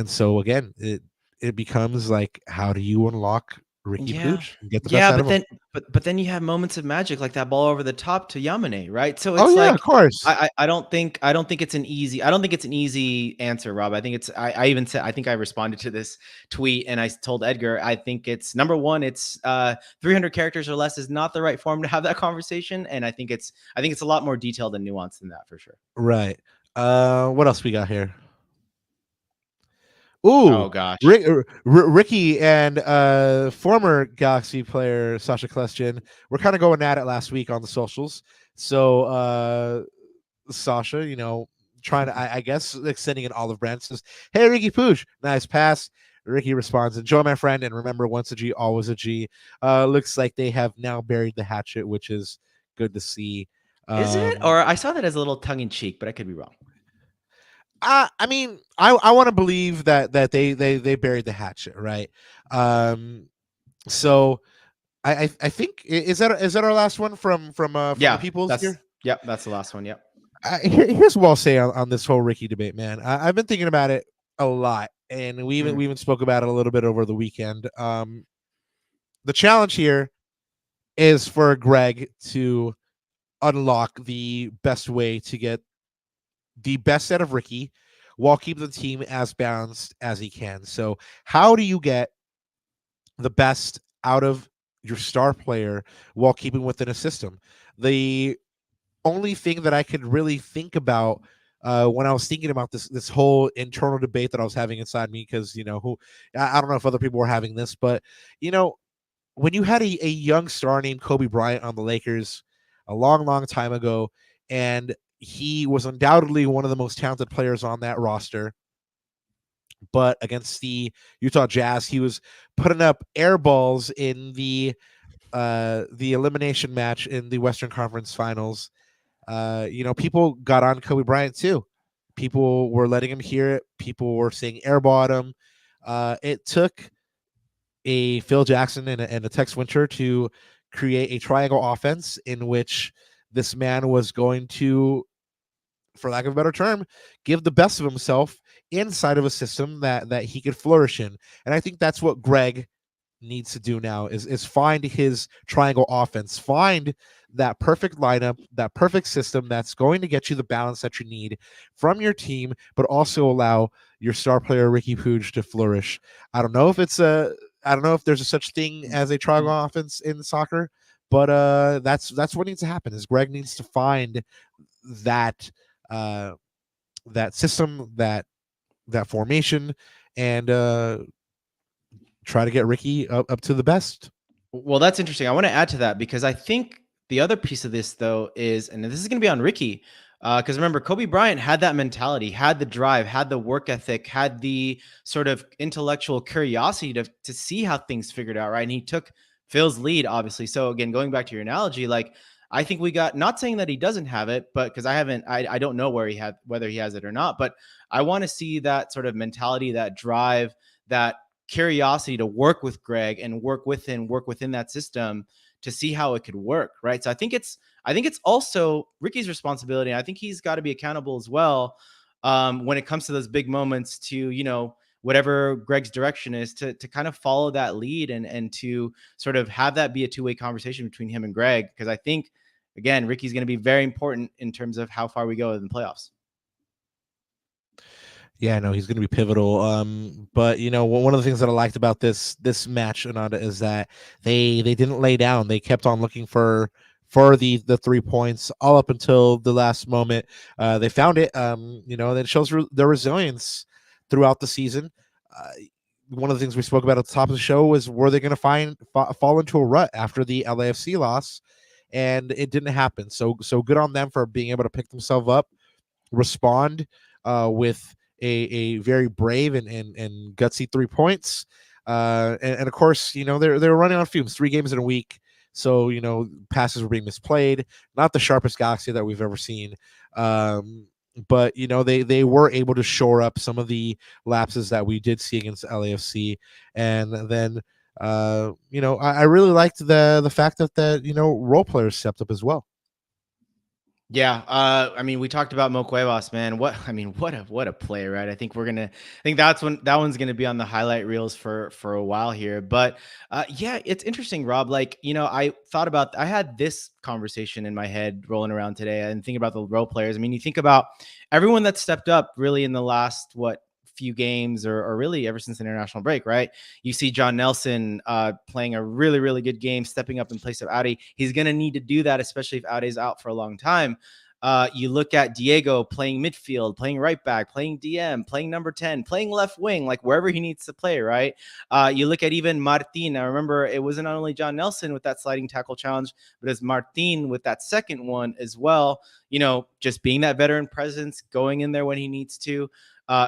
so again, it becomes like, how do you unlock Riqui Puig and get the best out of him? But then you have moments of magic like that ball over the top to Yamane, right? So it's of course. I don't think it's an easy answer, Rob. I think it's I even said, I think I responded to this tweet and I told Edgar, I think it's number one, it's 300 characters or less is not the right form to have that conversation. And I think it's a lot more detailed and nuanced than that for sure. Right. What else we got here? Ooh, oh gosh, Riqui and former Galaxy player Sasha Kleshin were kind of going at it last week on the socials. So Sasha, trying to, I guess, extending an olive branch, says, "Hey, Riqui Puig, nice pass." Riqui responds, "Enjoy, my friend, and remember, once a G, always a G." Looks like they have now buried the hatchet, which is good to see. Is it? Or I saw that as a little tongue in cheek, but I could be wrong. I mean, I want to believe that they buried the hatchet, right? So I think is that our last one from the people's here? Yep, that's the last one. Yep. Here's what I'll say on this whole Riqui debate, man. I've been thinking about it a lot, and we even spoke about it a little bit over the weekend. The challenge here is for Greg to unlock the best way to get the best out of Riqui while keeping the team as balanced as he can. So how do you get the best out of your star player while keeping within a system? The only thing that I could really think about when I was thinking about this whole internal debate that I was having inside me, because I don't know if other people were having this, but when you had a young star named Kobe Bryant on the Lakers a long time ago, and he was undoubtedly one of the most talented players on that roster. But against the Utah Jazz, he was putting up air balls in the elimination match in the Western Conference Finals. People got on Kobe Bryant too. People were letting him hear it. People were saying airball at him. It took a Phil Jackson and a Tex Winter to create a triangle offense in which this man was going to, for lack of a better term, give the best of himself inside of a system that he could flourish in. And I think that's what Greg needs to do now is find his triangle offense, find that perfect lineup, that perfect system that's going to get you the balance that you need from your team, but also allow your star player Riqui Puig to flourish. I don't know if there's a such thing as a triangle offense in soccer, but that's what needs to happen. Is Greg needs to find that system, that formation, and try to get Riqui up to the best. Well, that's interesting. I want to add to that because I think the other piece of this, though, is, and this is going to be on Riqui, because remember, Kobe Bryant had that mentality, had the drive, had the work ethic, had the sort of intellectual curiosity to see how things figured out, right? And he took Phil's lead, obviously. So again, going back to your analogy, like, I think we got, not saying that he doesn't have it, but because I don't know whether he has it or not, but I want to see that sort of mentality, that drive, that curiosity to work with Greg and work within that system to see how it could work, right? So I think it's also Riqui's responsibility. I think he's got to be accountable as well when it comes to those big moments to, whatever Greg's direction is, to kind of follow that lead and to sort of have that be a two-way conversation between him and Greg. Because I think, again, Riqui's going to be very important in terms of how far we go in the playoffs. Yeah, no, he's going to be pivotal. But one of the things that I liked about this match, Ananda, is that they didn't lay down. They kept on looking for the 3 points all up until the last moment. They found it. That shows their resilience throughout the season. One of the things we spoke about at the top of the show was, were they going to fall into a rut after the LAFC loss, and it didn't happen. So good on them for being able to pick themselves up, respond with a very brave and gutsy 3 points. And of course, they were running on fumes, 3 games in a week. So, passes were being misplayed, not the sharpest Galaxy that we've ever seen. But, they were able to shore up some of the lapses that we did see against LAFC. And then, I really liked the fact that role players stepped up as well. Yeah, I mean, we talked about Mo Cuevas, man. What a play, right? I think that one's gonna be on the highlight reels for a while here. But yeah, it's interesting, Rob. Like, I had this conversation in my head rolling around today and thinking about the role players. I mean, you think about everyone that stepped up really in the last few games or really ever since the international break, right? You see John Nelson playing a really, really good game, stepping up in place of Audi. He's going to need to do that, especially if Audi's out for a long time. You look at Diego playing midfield, playing right back, playing DM, playing number 10, playing left wing, like wherever he needs to play, right? You look at even Martin. I remember it wasn't only John Nelson with that sliding tackle challenge, but it's Martin with that second one as well. Just being that veteran presence, going in there when he needs to.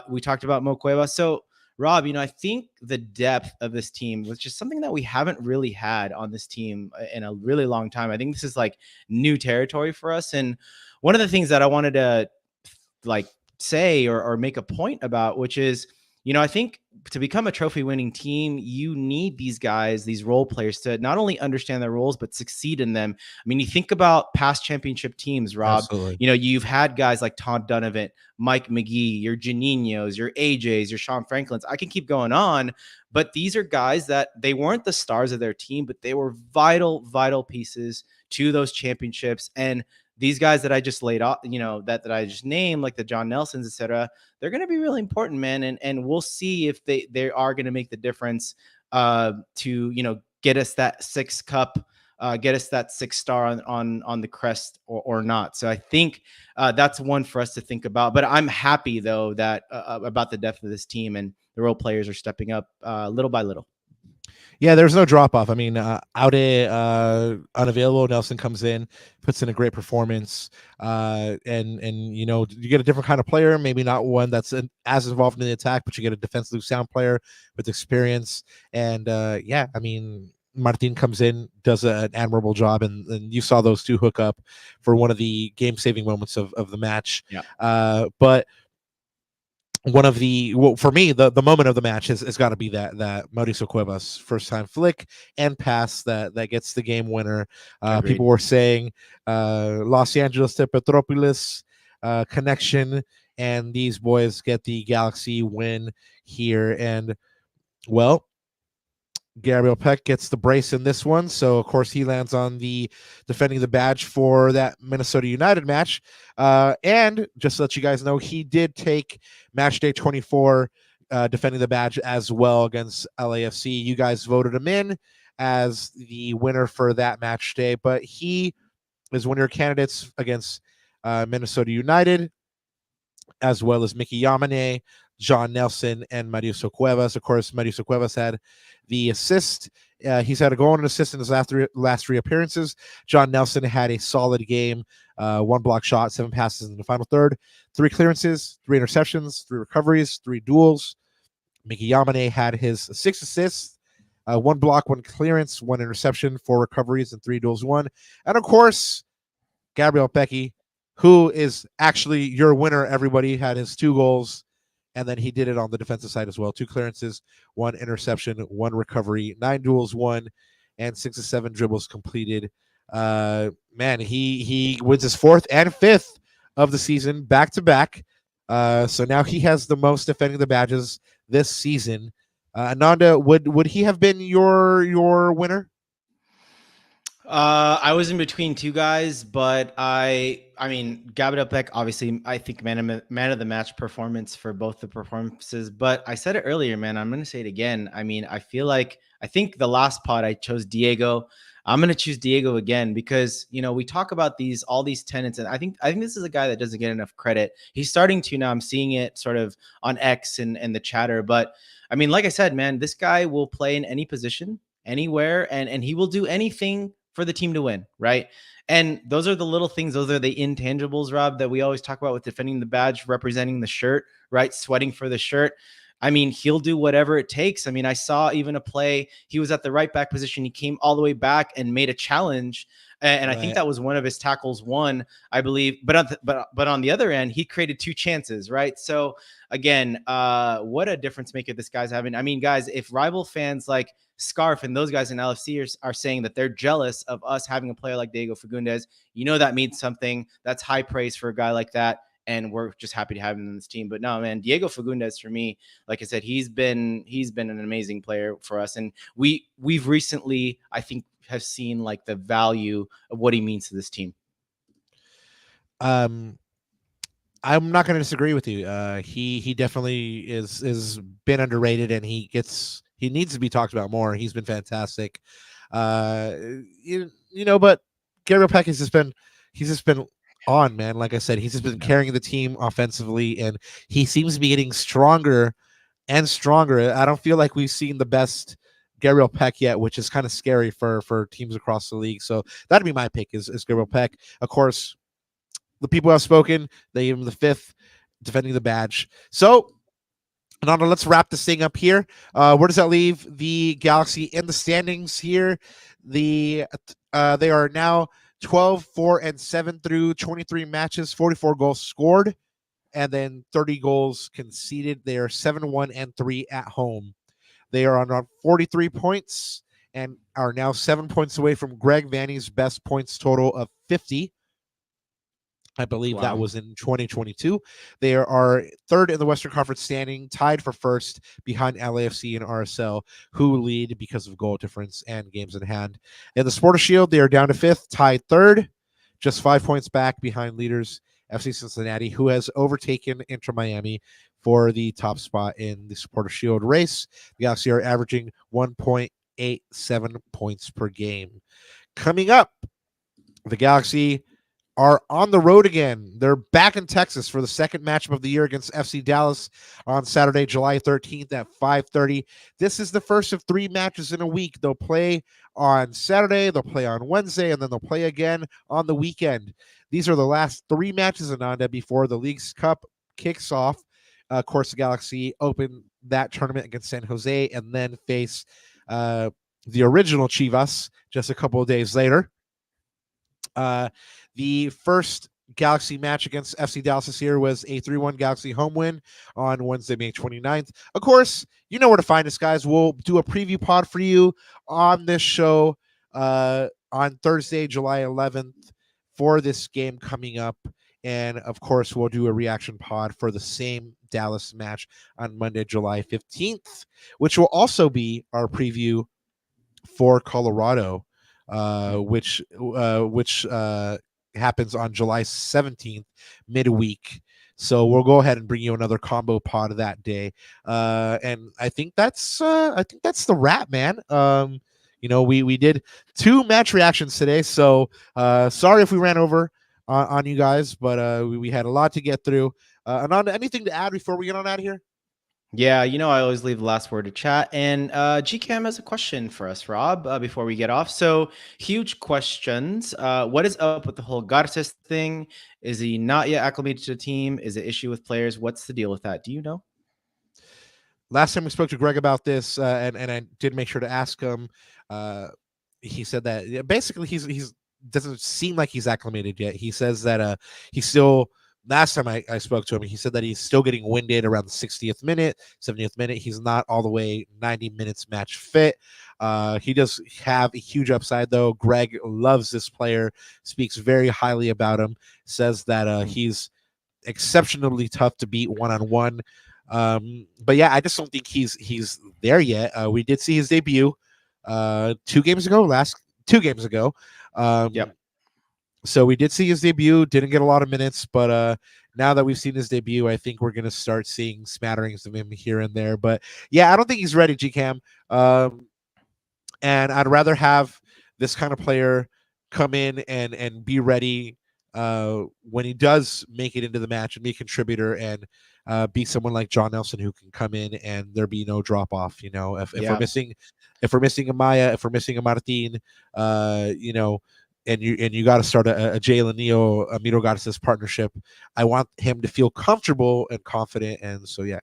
We talked about Mo Cuevas. So, Rob, I think the depth of this team was just something that we haven't really had on this team in a really long time. I think this is like new territory for us. And one of the things that I wanted to say or make a point about, which is, I think to become a trophy winning team, you need these guys, these role players, to not only understand their roles, but succeed in them. I mean, you think about past championship teams, Rob. Absolutely. You've had guys like Todd Donovan, Mike McGee, your Janinos, your AJs, your Sean Franklins. I can keep going on, but these are guys that they weren't the stars of their team, but they were vital pieces to those championships. And these guys that I just laid off, that I just named, like the John Nelsons, etc., they're going to be really important, man. And we'll see if they are going to make the difference to, get us that 6th cup, get us that 6 star on the crest or not. So I think that's one for us to think about. But I'm happy, though, that about the depth of this team, and the role players are stepping up little by little. Yeah, there's no drop off. I mean, Aude unavailable. Nelson comes in, puts in a great performance, and you get a different kind of player. Maybe not one that's as involved in the attack, but you get a defensively sound player with experience. And yeah, I mean, Martin comes in, does an admirable job, and you saw those two hook up for one of the game-saving moments of the match. Yeah. But one of for me, the moment of the match has got to be that Mauricio Cuevas first time flick and pass that gets the game winner. People were saying Los Angeles to Petropolis connection, and these boys get the Galaxy win here. And well, Gabriel Peck gets the brace in this one, so of course he lands on the defending the badge for that Minnesota United match. And just to let you guys know, he did take match day 24 defending the badge as well against LAFC. You guys voted him in as the winner for that match day, but he is one of your candidates against Minnesota United, as well as Miki Yamane, John Nelson, and Mauricio Cuevas. Of course, Mauricio Cuevas had the assist. He's had a goal and an assist in his last 3 appearances. John Nelson had a solid game, 1 block shot, 7 passes in the final third, 3 clearances, 3 interceptions, 3 recoveries, 3 duels. Miki Yamane had his 6 assists, 1 block, 1 clearance, 1 interception, 4 recoveries, and 3 duels won. And of course, Gabriel Peck, who is actually your winner, everybody, had his 2 goals. And then he did it on the defensive side as well. 2 clearances, 1 interception, 1 recovery, 9 duels won, and 6 of 7 dribbles completed. Man, he wins his 4th and 5th of the season back to back. So now he has the most defending the badges this season. Ananda, would he have been your winner? I was in between 2 guys, but I mean, Gabriel Peck, obviously, I think man of the match performance for both the performances. But I said it earlier, man. I'm going to say it again. I mean, I think the last pod I chose Diego. I'm going to choose Diego again because, we talk about all these tenants, and I think this is a guy that doesn't get enough credit. He's starting to now. I'm seeing it sort of on X and the chatter. But I mean, like I said, man, this guy will play in any position, anywhere, and he will do anything for the team to win, right? And those are the little things. Those are the intangibles, Rob, that we always talk about with defending the badge, representing the shirt, right? Sweating for the shirt. I mean, he'll do whatever it takes. I mean, I saw even a play. He was at the right back position. He came all the way back and made a challenge. And right. I think that was one of his tackles won, I believe. But on the other end, he created 2 chances, right? So again, what a difference maker this guy's having. I mean, guys, if rival fans like Scarf and those guys in LFC are saying that they're jealous of us having a player like Diego Fagundez, that means something. That's high praise for a guy like that. And we're just happy to have him in this team. But no, man, Diego Fagundez, for me, like I said, he's been an amazing player for us. And we've recently, I think, have seen like the value of what he means to this team. I'm not going to disagree with you. He definitely is been underrated, and he needs to be talked about more. He's been fantastic. But Gabriel Peck has just been on, man. Like I said, he's just been carrying the team offensively, and he seems to be getting stronger and stronger. I don't feel like we've seen the best Gabriel Peck yet, which is kind of scary for teams across the league. So that'd be my pick is Gabriel Peck. Of course, the people who have spoken, they gave him the 5th defending the badge. So Ananda, let's wrap this thing up here. Where does that leave the Galaxy in the standings here? They are now 12-4-7 through 23 matches, 44 goals scored, and then 30 goals conceded. They are 7-1-3 at home. They are on 43 points and are now 7 points away from Greg Vanny's best points total of 50. I believe that was in 2022. They are 3rd in the Western Conference standing, tied for 1st behind LAFC and RSL, who lead because of goal difference and games in hand. In the Supporters Shield, they are down to 5th, tied 3rd, just 5 points back behind leaders FC Cincinnati, who has overtaken Inter Miami for the top spot in the Supporters Shield race. The Galaxy are averaging 1.87 points per game. Coming up, the Galaxy are on the road again. They're back in Texas for the 2nd matchup of the year against FC Dallas on Saturday, July 13th at 5:30. This is the first of 3 matches in a week. They'll play on Saturday, they'll play on Wednesday, and then they'll play again on the weekend. These are the last 3 matches, Ananda, before the League's Cup kicks off. Of course, the Galaxy open that tournament against San Jose and then face the original Chivas just a couple of days later. The first Galaxy match against FC Dallas this year was a 3-1 Galaxy home win on Wednesday, May 29th. Of course, you know where to find us, guys. We'll do a preview pod for you on this show on Thursday, July 11th for this game coming up. And, of course, we'll do a reaction pod for the same Dallas match on Monday, July 15th, which will also be our preview for Colorado, which happens on July 17th, midweek. So we'll go ahead and bring you another combo pod that day. And I think that's the wrap, man. We did 2 match reactions today, so sorry if we ran over on you guys, but we had a lot to get through. Ananda, anything to add before we get on out of here? Yeah, I always leave the last word to chat. And GCam has a question for us, Rob, before we get off. So, huge questions. What is up with the whole Garces thing? Is he not yet acclimated to the team? Is it issue with players? What's the deal with that? Do you know? Last time we spoke to Greg about this, and I did make sure to ask him, he said that basically he's doesn't seem like he's acclimated yet. He says that he's still last time I spoke to him, he said that he's still getting winded around the 60th minute, 70th minute. He's not all the way 90 minutes match fit. He does have a huge upside, though. Greg loves this player, speaks very highly about him, says that he's exceptionally tough to beat one-on-one. But yeah, I just don't think he's there yet. We did see his debut 2 games ago, 2 games ago. Yep. So we did see his debut, didn't get a lot of minutes, but now that we've seen his debut, I think we're going to start seeing smatterings of him here and there. But yeah, I don't think he's ready, GCam. And I'd rather have this kind of player come in and be ready when he does make it into the match and be a contributor and be someone like John Nelson who can come in and there be no drop off. You know, if we're missing a Maya, if we're missing a Martin, you know, and you got to start a Jalen, Neal, Emiro Garces partnership. I want him to feel comfortable and confident, and so yeah.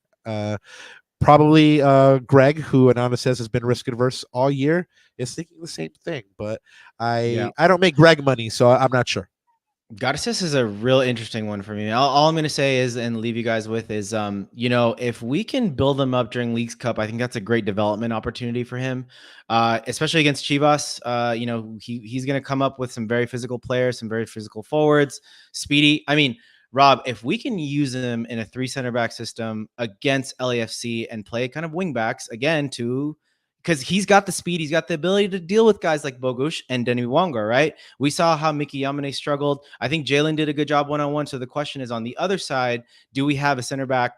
Probably Greg, who Ananda says has been risk adverse all year, is thinking the same thing. But I don't make Greg money, so I'm not sure. Garces is a real interesting one for me. All I'm going to say is, and leave you guys with is, you know, if we can build him up during Leagues Cup, I think that's a great development opportunity for him, especially against Chivas. You know, he's going to come up with some very physical players, some very physical forwards, speedy. I mean, Rob, if we can use him in a 3 center back system against LAFC and play kind of wing backs again because he's got the speed, he's got the ability to deal with guys like Bogusz and Denny Wonga, right? We saw how Miki Yamane struggled. I think Jalen did a good job one-on-one. So the question is, on the other side, do we have a center back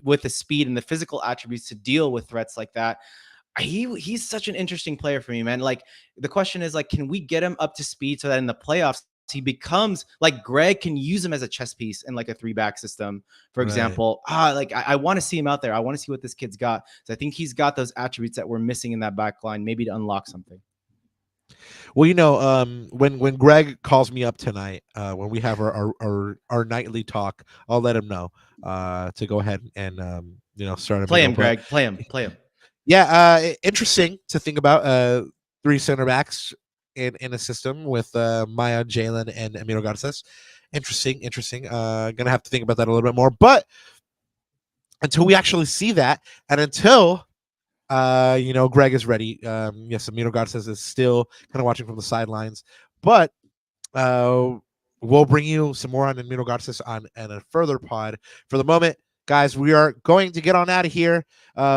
with the speed and the physical attributes to deal with threats like that? He's such an interesting player for me, man. Like, the question is, like, can we get him up to speed so that in the playoffs he becomes like Greg can use him as a chess piece in like a 3-back system, for example. Like I want to see him out there. I want to see what this kid's got. So I think he's got those attributes that we're missing in that back line, maybe to unlock something. Well, you know, when Greg calls me up tonight, when we have our nightly talk, I'll let him know to go ahead and you know, start him. Play him, Greg. Play him. Yeah, interesting to think about 3 center backs in a system with Maya, Jalen, and Emiro Garces. Interesting. Gonna have to think about that a little bit more. But until we actually see that, and until you know, Greg is ready. Yes, Emiro Garces is still kind of watching from the sidelines, but we'll bring you some more on Emiro Garces on a further pod. For the moment, guys, we are going to get on out of here.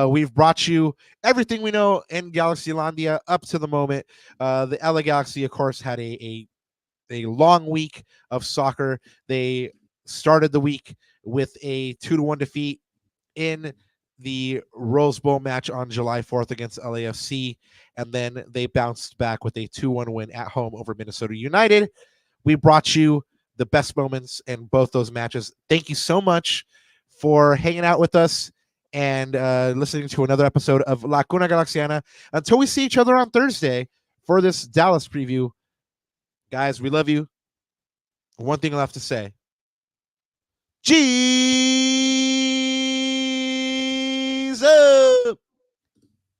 We've brought you everything we know in Galaxylandia up to the moment. The LA Galaxy, of course, had a long week of soccer. They started the week with a 2-1 defeat in the Rose Bowl match on July 4th against LAFC, and then they bounced back with a 2-1 win at home over Minnesota United. We brought you the best moments in both those matches. Thank you so much for hanging out with us and listening to another episode of La Cuna Galaxiana. Until we see each other on Thursday for this Dallas preview, guys, we love you. One thing left to say. Jesus,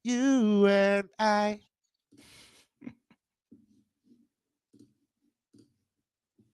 you and I.